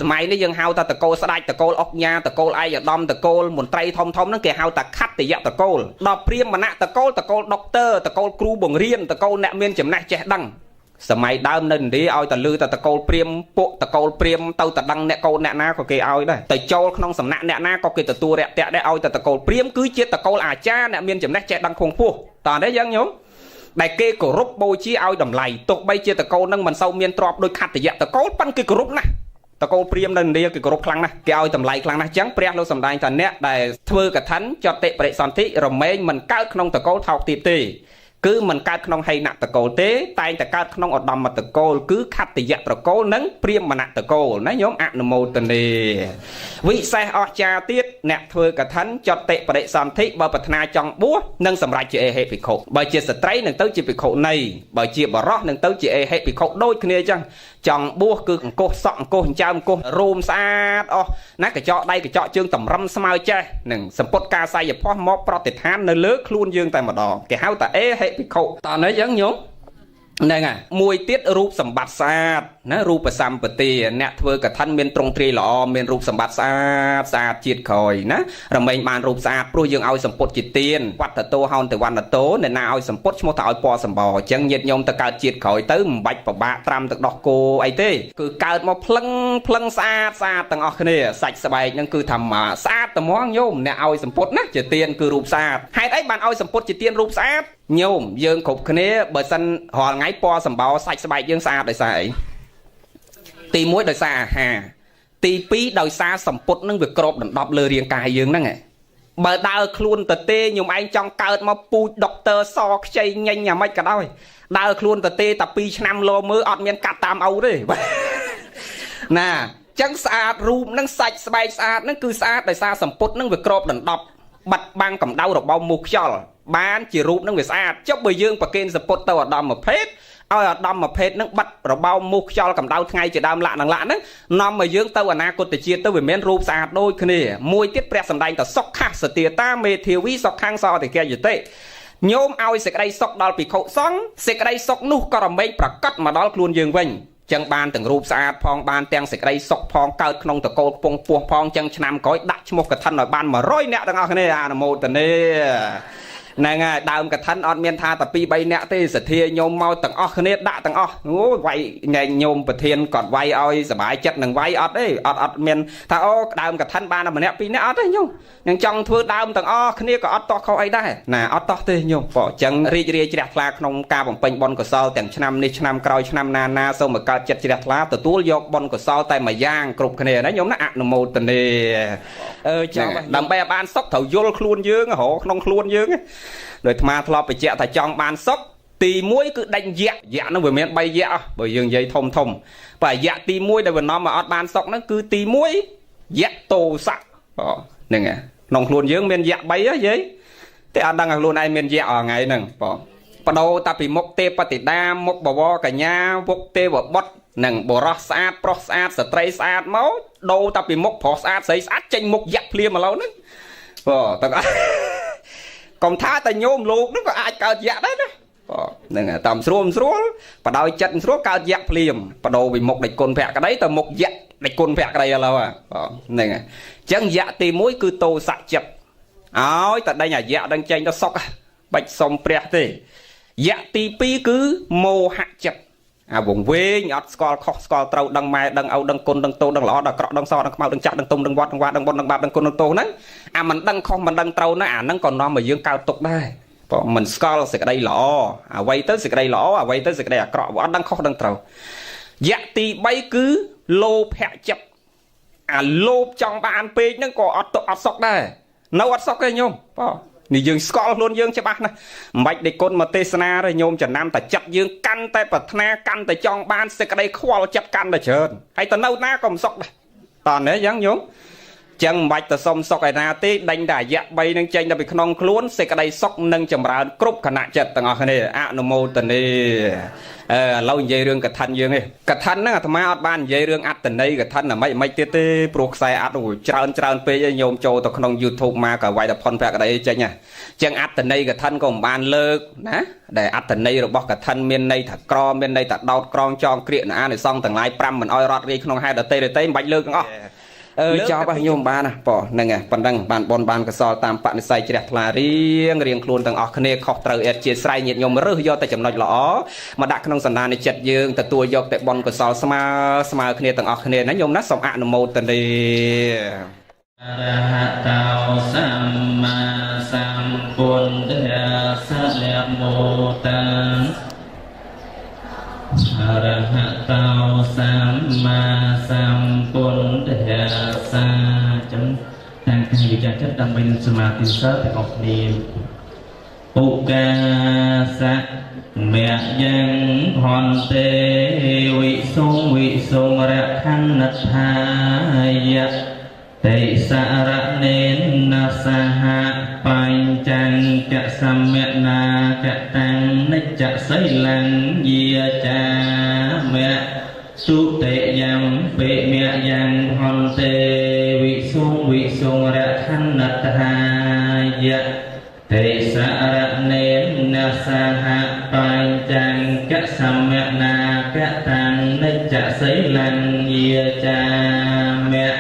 សម័យនេះយើងហៅថាតកូលស្ដេចតកូលអុកញ៉ាតកូលឯកឧត្តមតកូលមន្ត្រីធំហ្នឹងគេហៅថាខត្តយៈតកូលដល់ព្រាហ្មណៈតកូលដុកទ័រតកូលគ្រូបង្រៀនតកូលអ្នកមានចំណេះចេះដឹងសម័យដើមនៅឥណ្ឌាឲ្យតែលឺតែតកូលព្រាមពួកតកូលព្រាមទៅតដឹងអ្នកកូនអ្នកណាក៏គេឲ្យដែរទៅចូលក្នុងសំណាក់អ្នកណាក៏គេទទួលរាក់ទាក់ដែរឲ្យតែតកូលព្រាមគឺជាតកូលអាចារ្យអ្នកមានចំណេះចេះដឹងខ្ពង់ខ្ពស់តើទេយ៉ាងញោមដែលគេគោរពបូជាឲ្យតម្លៃទោះបីជាតកូលនឹងមិនសូវមានទ្រព្យដូចខត្តយៈតកូលប៉ុន្តែគេគោរពណាស់តកូលព្រាមនៅឥណ្ឌាគេគោរពខ្លាំងណាស់គេឲ្យតម្លៃខ្លាំងណាស់អញ្ចឹងព្រះលោកសម្ដែងថាអ្នកដែលធ្វើកឋិនចតិបរិសន្ធិរមែងមិនកើតក្នុងតកូលថោកទៀតទេគឺមិនកើតក្នុងហីណតកូលទេតែងតែកើតក្នុងឧត្តមតកូលគឺខត្តយៈតកូលនិងព្រាហ្មណតកូលណាញោមអនុមោទនាវិសេសអស្ចារ្យទៀតអ្នកធ្វើកឋិនចតិបរិសន្ធិបើប្រាថ្នាចង់បួសនឹងសម្រេចជាអេហេភិក្ខុបើជាស្ត្រីនឹងទៅជាភិក្ខុនីបើជាបរិសនឹងទៅជាអេហេភិក្ខុដូចគ្នាអញ្ចឹងចង់បួសគឺអង្គុសសក់អង្គុសចិញ្ចើមអង្គុសរោមស្អាតអស់ណាកញ្ចក់ដៃកញ្ចក់ជើងតម្រឹមស្មើចេះនឹងសម្ពុតការស័យផោះមកប្រតិឋាននៅលើខ្លួនយើងតែម្ដងគេហៅថាអេហេភិក្ខុតើនៅយ៉ាងញោមហ្នឹងហើយមួយទៀតរូបសម្បត្តិស្អាតណារូបសម្បទាអ្នកធ្វើកឋិនមានទ្រង់ទ្រាយល្អមានរូបសម្បត្តិស្អាតជាតិក្រោយណារមែងបានរូបស្អាតព្រោះយើងឲ្យសម្ពុតជាទានវត្តតោហោនតវណ្ណតោអ្នកណាឲ្យសម្ពុតឈ្មោះថាឲ្យពណ៌សម្បោអញ្ចឹងញាតិញោមទៅកើតជាតិក្រោយទៅមិនបាច់ពិបាកត្រាំទឹកដោះគោអីទេគឺកើតមកភ្លឹងស្អាតទាំងអស់គ្នាសាច់ស្បែកហ្នឹងគឺថាស្អាតត្មងញោមអ្នកឲ្យសម្ពុតណាជាទានគឺរូបស្អាតហេតុអីបានឲ្យសម្ពុតជាទានរូបស្អាតញោមយើងគ្រប់គ្នាបើសិនរាល់ថ្ងៃពណ៌សម្បោសាច់ស្បែកយើងស្អាតដោយសារអីទី1ដោយសារអាហារទី2ដោយសារសម្ពុតនឹងវាគ្របដណ្ដប់លើរាងកាយយើងហ្នឹងបើដើរខ្លួនទៅទេខ្ញុំឯងចង់កើតមកពូជដុកទ័រសខ្ចីញញអាម៉េចក៏ដោយដើរខ្លួនទៅទេតែ2ឆ្នាំលោមើអត់មានកាត់តាមឪទេណាចឹងស្អាតរូបនឹងសាច់ស្បែកស្អាតនឹងគឺស្អាតដោយសារសម្ពុតនឹងវាគ្របដណ្ដប់បាត់បាំងកម្ដៅរបបមូសខ្យល់បានជារូបនឹងវាស្អាតចុះបើយើងប្រគេនសម្ពុតទៅអាដាមភេទឲ្យអាដាមភេទនឹងបាត់របបមូសខ្យល់កម្ដៅថ្ងៃជាដើមលក្ខណៈហ្នឹងនាំឲ្យយើងទៅអនាគតជាតិទៅវាមានរូបស្អាតដូចគ្នាមួយទៀតព្រះសម្ដែងថាសុខសទាតាមេធាវីសុខខាងសតិកយតិញោមឲ្យសេចក្តីសុខដល់ភិក្ខុសង្ឃសេចក្តីសុខនោះក៏រមែងប្រកាសមកដល់ខ្លួនយើងវិញចឹងបានទាំងរូបស្អាតផងបានទាំងសេចក្តីសុខផងកើតក្នុងតកូលពងពោះផងចឹងឆ្នាំក្រោយដាក់ឈ្មោះកឋិនឲ្យបាន100នាក់ទាំងអស់គ្នាអនុមោទនាហ្នឹងហើយដើមកឋិនអត់មានថាតែ2 3នាក់ទេសទ្ធាញោមមកទាំងអស់គ្នាដាក់ទាំងអស់អូវាយញោមប្រធានគាត់វាយឲ្យសុបាយចិត្តនឹងវាយអត់ទេអត់មានថាអូដើមកឋិនបានតែម្នាក់2នាក់អត់ទេញោមនឹងចង់ធ្វើដើមទាំងអស់គ្នាក៏អត់តោះខុសអីដែរណាអត់តោះទេញោមព្រោះអញ្ចឹងរីករាយជ្រះថ្លាក្នុងការបំពេញបុណ្យកុសលទាំងឆ្នាំនេះឆ្នាំក្រោយឆ្នាំណាសូមមកកើតចិត្តជ្រះថ្លាទទួលយកបុណ្យកុសលតែមួយយ៉ាងគ្រប់គ្នាណាញោមណាអនុមោទនាចឹងដើម្បីឲ្យបានសុខត្រូវយល់ខ្លួនយើងរកក្នុងខ្លួនយើងដោយអាត្មាធ្លាប់បញ្ជាក់ថាចង់បានសុខទី1គឺដេញយៈហ្នឹងវាមាន3យៈបើយើងនិយាយធំបើយៈទី1ដែលវានាំមកអត់បានសុខហ្នឹងគឺទី1យៈតោសៈហ្នឹងក្នុងខ្លួនយើងមានយៈ3ហ៎យាយតែអត់ដឹងថាខ្លួនឯងមានយៈអថ្ងៃហ្នឹងបដូរតាពីមុខទេពតិតាមុខបវរកញ្ញាមុខទេវបុត្រ nằng bồ rót sát pro sát stray sát máu đâu ta bị mốc phò sát sấy sát tranh mốc giặc liền mà lâu nữa ta có còn tha ta nhôm luộc nó có ai cao giặc đấy đó nằng tầm xuống và đôi chân xuống cao giặc liền và đồ bị mốc địch côn vẹt cái đấy ta mốc giặc địch côn vẹt cái đây là lâu nằng chân giặc thì mũi cứ tô sạch chập áo tại đây nhà giặc đang tranh nó sóc bạch sông pre thì giặc thì pi cứ mô hạ chập vùng quê nhọt score khóc score trâu đằng mai đằng âu đằng côn đằng tô đằng ló đằng cọ đằng so đằng mau đằng chặt đằng tung đằng vót đằng qua đằng bôn đằng bạc đằng côn đằng tô nấy mình đằng không mình đằng trâu nó nó còn nó mà dương cao tục đây mình score sẽ cái đây lỏ quay tới sẽ cái đây lỏ quay tới sẽ cái đây cọ vót đằng khóc đằng trâu dạ thì bay cứ lô hẹ chập lô trong bàn pe nó có ọt sọc đây nấu ọt sọc cái nhômนี่យើងស្គាល់ខ្លួនយើងច្បាស់ណាស់មិនបាច់ដេកគុណមកទេសនាទេញោមចំណាំតែចិត្តយើងកាន់តែប្រាថ្នាកាន់តែចង់បានសេចក្តីខ្វល់ចិត្តកាន់តែច្រើនហើយទៅនៅណាក៏មិនសុខដែរតើនេះយ៉ាងញោមចឹងមិនបាច់ទៅសុំសុខឯណាទេដេញតែរយៈ3នឹងចេញទៅពីក្នុងខ្លួនសេចក្តីសុខនឹងចម្រើនគ្រប់គណៈចិត្តទាំងអស់គ្នាអនុមោទនីឥឡូវនិយាយរឿងកថាយើងនេះកថាហ្នឹងអាត្មាអត់បាននិយាយរឿងអត្តន័យកថាមិនទៀតទេព្រោះខ្សែអត្តច្រើនពេកញោមចូលទៅក្នុង YouTube មកក៏វាយតែផុនប្រាក់ក្តីចេញហ่ะចឹងអត្តន័យកថាក៏មិនបានលើកណាដែលអត្តន័យរបស់កថាមានន័យថាក្រមានន័យថាដោតក្រងចងក្រៀកអានិសង្ឃទាំងឡាយ5មិនអោយរត់រាយក្នុងហេតុដតេមិនបាច់លើកទាំងអស់ចោលបាទញោមបានណាប៉ហ្នឹងហើយប៉ុណ្ណឹងបានបនបានកសលតាមបនិស័យជ្រះថ្លារៀងខ្លួនទាំងអស់គ្នាខុសត្រូវអេតជាស្រ័យញាតិញោមរើសយកតែចំណុចល្អមកដាក់ក្នុងសន្តាននៃចិត្តយើងទទួលយកតែបនកសលស្មើគ្នាទាំងអស់គ្នាណាញោមណាសូមអនុមោទនីអរហតោសម្មាសម្ពុទ្ធស្សនមោតੰអរហតោសម្មាសម្ពុទ្ធស្សចឹងតាមការវិចារចិត្តដើម្បីនឹងសមាធិសិលទាំងអស់គ្នាឧកាសៈមៈយ៉ាងហន្តេវិសុងរខណ្ឌថាយៈតេសារៈនេនសហបញ្ចញ្ចសម្យនាកតាំងនិច្ចសីលੰយាចាមៈសុតិយំពេមៈយ៉ាងហន្តេវិសុងរខណ្ឌថាយៈតេសារៈនេនសហបញ្ចញ្ចសម្យនាកតាំងនិច្ចសីលੰយាចាមៈ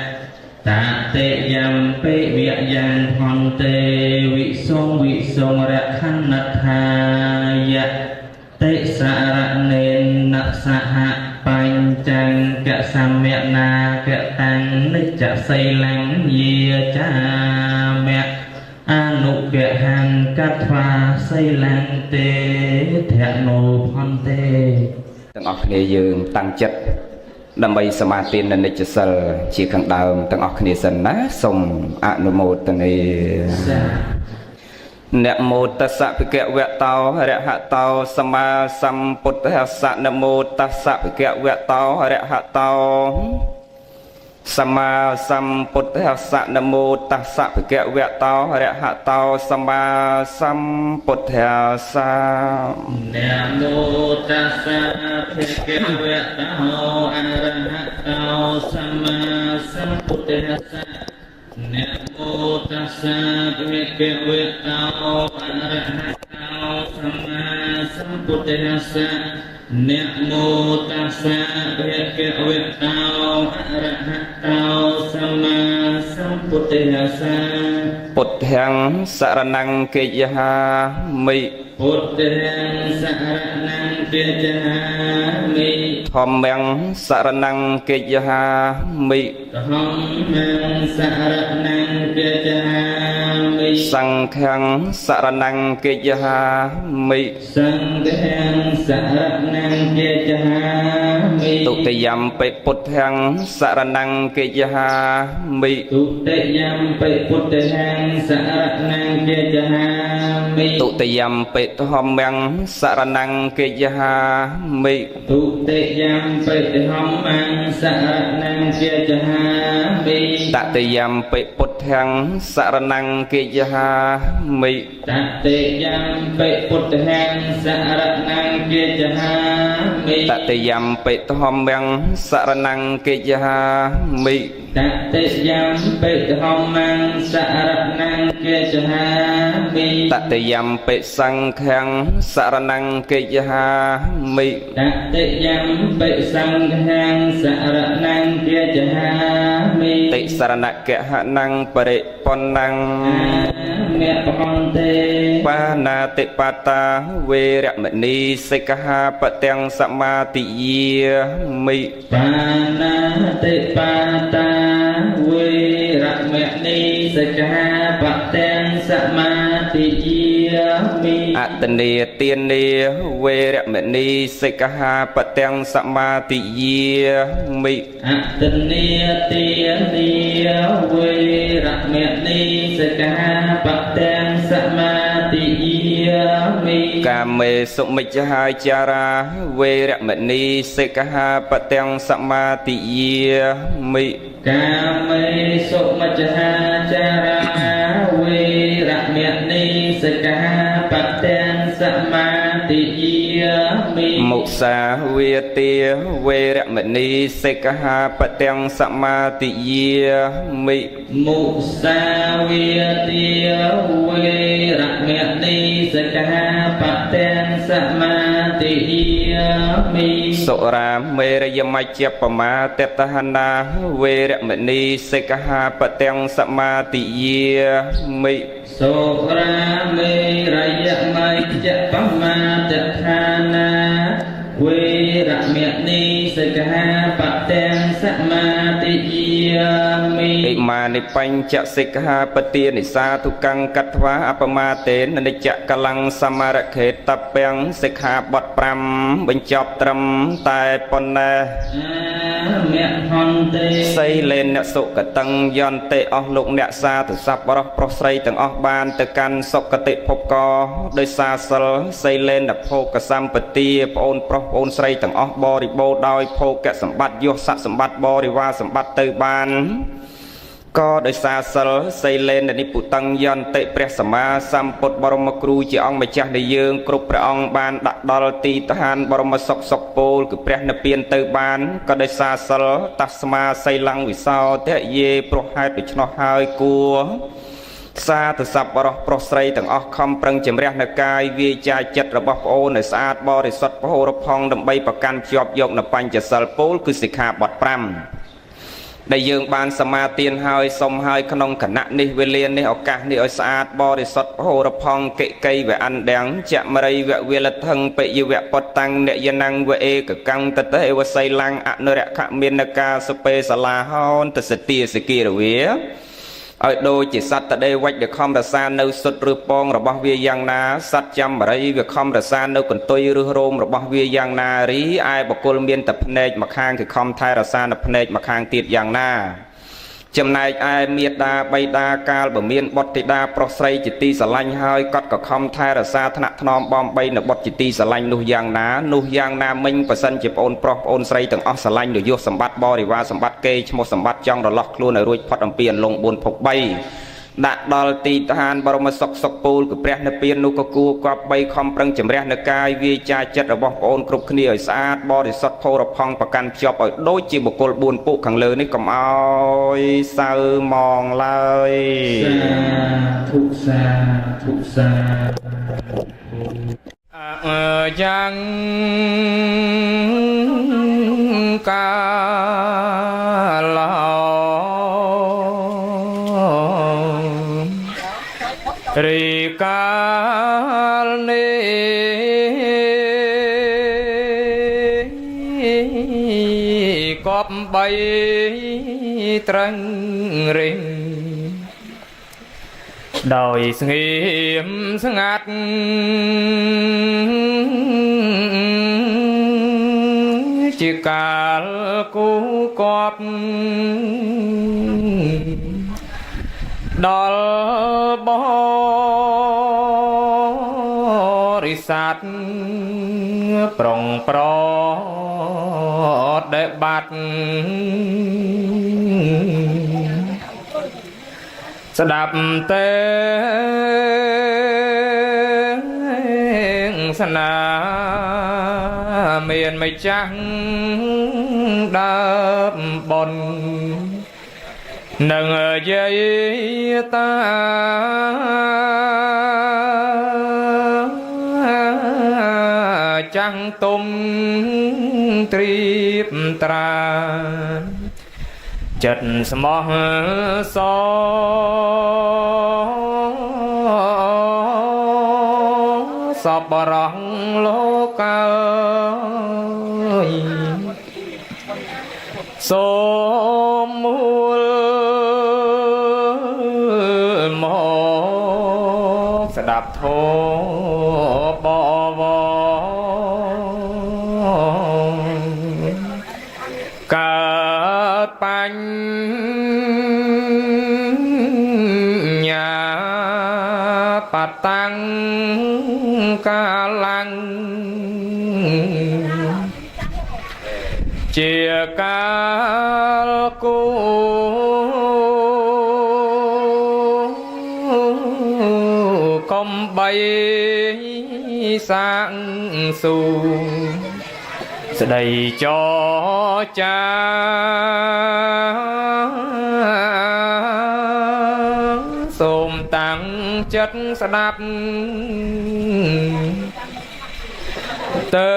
តាតិយំពេវៈយ៉ាងហន្តេវិសុងរខណ្ឌថាយៈតេសារៈនេនសហបញ្ចញ្ចសម្យនាកតាំងនិច្ចសីលੰយាចាមៈអនុកហង្កត្វាសីលੰទេធណោផន្តេទាំងអស់គ្នាយើងតាំងចិត្តដើម្បីសមាធិនៅនិច្ចសិលជាខាងដើមទាំងអស់គ្នាសិនណាសូមអនុមោទនានមោតស្សៈភិក្ខវៈតោអរហតោសម្មាសម្ពុទ្ធស្សៈនមោតស្សៈភិក្ខវៈតោអរហតោសម្មាសម្ពុទ្ធស្សៈនមោតស្សៈភិក្ខវៈតោអរហតោសម្មាសម្ពុទ្ធស្សៈនមោតស្សៈភិក្ខវៈតោអរហតោសម្មាសម្ពុទ្ធស្សៈនមោតស្សៈភិក្ខវៈតោអរហតោសម្មាសម្ពុទ្ធស្សៈនមោតស្សៈភិក្ខវៈតោអរហតោសម្មាសម្ពុទ្ធស្សៈពុទ្ធังសរណង្កិយហាមិពុទ្ធังសរណង្កិយហាមិធម្មังសរណង្កិយហាមិធម្មังសរណង្កិយហាមិសង្ឃังសរណង្កិយហាមិសង្ឃังសរណង្កិយហាមិទុតិយំបិពុទ្ធังសរណង្កិយហាមិទុតិយំបិពុទ្ធังសរណង្កិយហាមិទុតិយំបិធម្មังសរណង្កិយហាមិទុតិយំបិធម្មังសរណង្កិយហាមិតតិយំបិពុទ្ធังសរណង្កិយហា มิ ตติยัมปิพุทธังสรณังเกจหามิ ตติยัมปิธรรมังสรณังกิจหามิ ตติยัมปิธัมมังสรณังเกจหามิ ตติยัมปิสังฆังสรณังกิจหามิ ตติยัมปิสังฆังสรณังเกจหามิ ติสรณกหนังปริปนัง เมปหันเต ปานาติปาตาเวรมณีสิกขาปะเตียงสมาติเยมิ ปานาติปาตาเวระเมณีสกหาปะเตงสมาติเยมิ อัตเนเตียนเนเวรมณีสิกขาปะเตียงสมาติเยมิ อัตเนเตียเนียเวระเมณีสกหาปะเตงสมาติเยมิ กาเมสุมิจหาจาราเวรมณีสิกขาปะเตียงสมาติเยมิ กาเมสุมัจจหาจาราเวระเมณีสกหาปะเตงสมาติเยมิ มุสาเวเตียเวรมณีสิกขาปะเตียงสมาติเยมิ มุสาเวเตียเวระเมณีสกหาปะเตงสมาติเยมิ สุราเมรยมัจจปมาเตตหนาเวรมณีสิกขาปะเตียงสมาติเยมิ สุราเมรยมัจจปมาเตทานาเวระเมณีสกหาปะเตงสมาติเยมิ อิมานิปัญจสิกขาปฏินิสาทุกังกัตถวาอปมาเตนนิจกลังสมารเขตเปียงสิกขาบทปรำបញ្ចប់ត្រឹមតែប៉ុណ្ណេះ เมหอนเต សីលេនអ្នកសុគតੰយន្តេអស់លោកអ្នកសាទសប្បុរសប្រុសស្រីទាំងអស់បានទៅកាន់សុគតិភពកដោយសារសិលសីលេនភោគសម្បទាប្អូនប្រុសប្អូនស្រីទាំងអស់បរិបូរណ៍ដោយភោគសម្បត្តិយសស័ក្តិសម្បត្តិបរិវារសម្បត្តិទៅបានក៏ដោយសារសិលសីលេននិពុតੰយន្តេព្រះសម្មាសម្ពុទ្ធបរមគ្រូជាអង្គម្ចាស់ដែលយើងគ្រប់ព្រះអង្គបានដាក់ដល់ទីឋានបរមសុខសុខពោលគឺព្រះនិព្វានទៅបានក៏ដោយសារសិលតស្មាសីលੰវិសោទយេព្រោះហេតុដូច្នោះហើយគួរសាទសប្បុរសប្រុសស្រីទាំងអស់ខំប្រឹងជំរះនៅកាយវាចាចិត្តរបស់ប្អូនឲ្យស្អាតបរិសុទ្ធពហុរផង់ដើម្បីប្រកាន់ជាប់យកនៅបញ្ចសិលពោលគឺសិក្ខាបទ5ដែលយើងបានសមាទានហើយសុំហើយក្នុងគណៈនេះវេលានេះឱកាសនេះឲ្យស្អាតបរិសុទ្ធពហុរផង់កិកៃវៈអណ្ដាំងចមរីវៈវិលថឹងបយវៈពតាំងនយនាំងវេកកੰតតេវសីលੰអនុរខមានកាសុពេសាលាហោនទសទាសិគិរវាឲ្យដូចជាសត្វតដេវដែលខំរសានៅសុទ្ធឬពងរបស់វាយ៉ាងណាសត្វចាំបរិយវាខំរសានៅកន្ទុយឬរោមរបស់វាយ៉ាងណារីឯបុគ្គលមានតែភ្នែកម្ខាងគឺខំថែរសានៅភ្នែកម្ខាងទៀតយ៉ាងណាចំណែកឯមេដាបៃតាកាលបើមានបុត្រធីតាប្រុសស្រីជាទីស្រឡាញ់ហើយកត់ក៏ខំថែរសាថ្នាក់ថ្នមបំបីនៅបុត្រជាទីស្រឡាញ់នោះយ៉ាងណាមិញបើសិនជាប្អូនប្រុសប្អូនស្រីទាំងអស់ស្រឡាញ់នយោសម្បត្តិបរិវារសម្បត្តិគេឈ្មោះសម្បត្តិចង់រលាស់ខ្លួនឲ្យរួចផុតអំពីអន្លង់4ភព3ដាក់ដល់ទីឋានបរមសុខសុខពូលគឺព្រះនិព្វាននោះក៏គួរគប្បីខំប្រឹងជំរះនៅកាយវាចាចិត្តរបស់ប្អូនគ្រប់គ្នាឲ្យស្អាតបរិសុទ្ធផូរផង់ប្រកាន់ភ្ជាប់ឲ្យដូចជាបុគ្គល4ពួកខាងលើនេះកុំឲ្យសៅมองឡើយសាធុសាយ៉ាងកាលរីកាលនេះកប់បីត្រឹងរិងដោយស្ងៀមស្ងាត់ជាកាលគូកប់ដល់បរិស័ទប្រុងប្រដេបាត់ ស្ដាប់ទេស្នាមានមិនចាស់ដើមបននឹងយាយតាចាំងទុំត្រៀបត្រាចិត្តស្មោះសសពរងលោកើយសូមមូលមកស្ដាប់ធម៌បវកើតបញ្ញាបតាំងកាលាំងជាកាលគូកំបីសាងស៊ូស្ដីចចាសូមតាំងចិត្តស្ដាប់តើ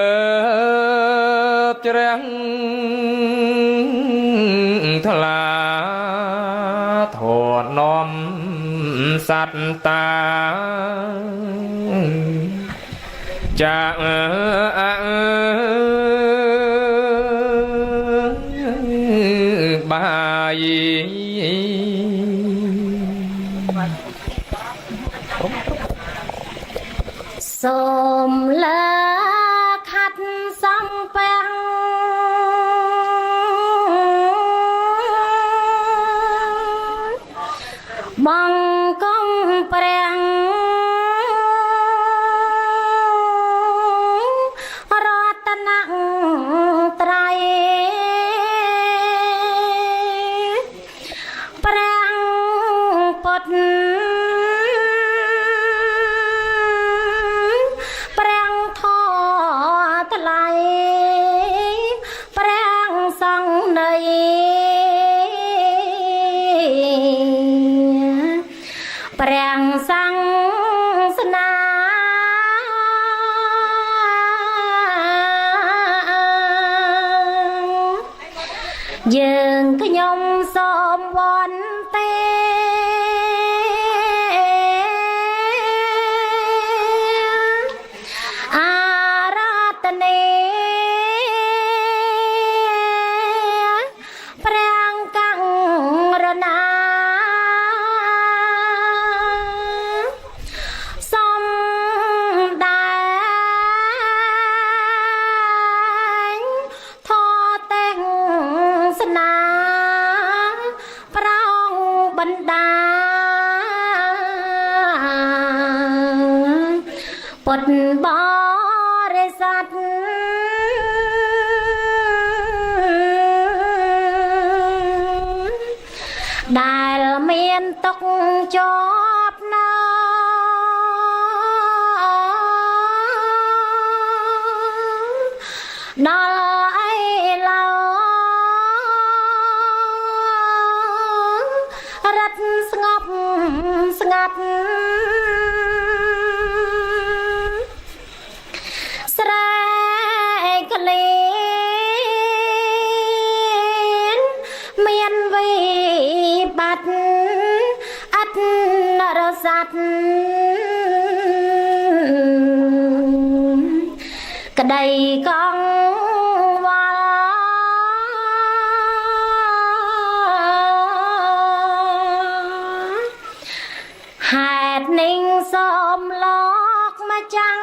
បជ្រាំងថ្លាធននាំសត្តា จากบายសូមលើខាត់សំពាំងបងកុំប្រាំងរតនត្រ័យប្រាំងពុទ្ធប្រាំងធម៌ថ្លៃប្រាំងសង្ឃនៃប្រាំងសាសនាយើងខ្ញុំសូមវន្ទេអារាធនេប្រាំងកាំងរណាសំដែងធម៌ទាំងស្នាប្រងបណ្ដាពុទ្ធបរិស័ទដែលមានទុកជាប់នៅដល់អីឡើររត់ស្ងប់ស្ងាត់ស្រែកលេនមានវិបត្តិអត្តរស័ព្ទក្តីកង្វល់ហេតុនឹងសូមលោកម្ចាំង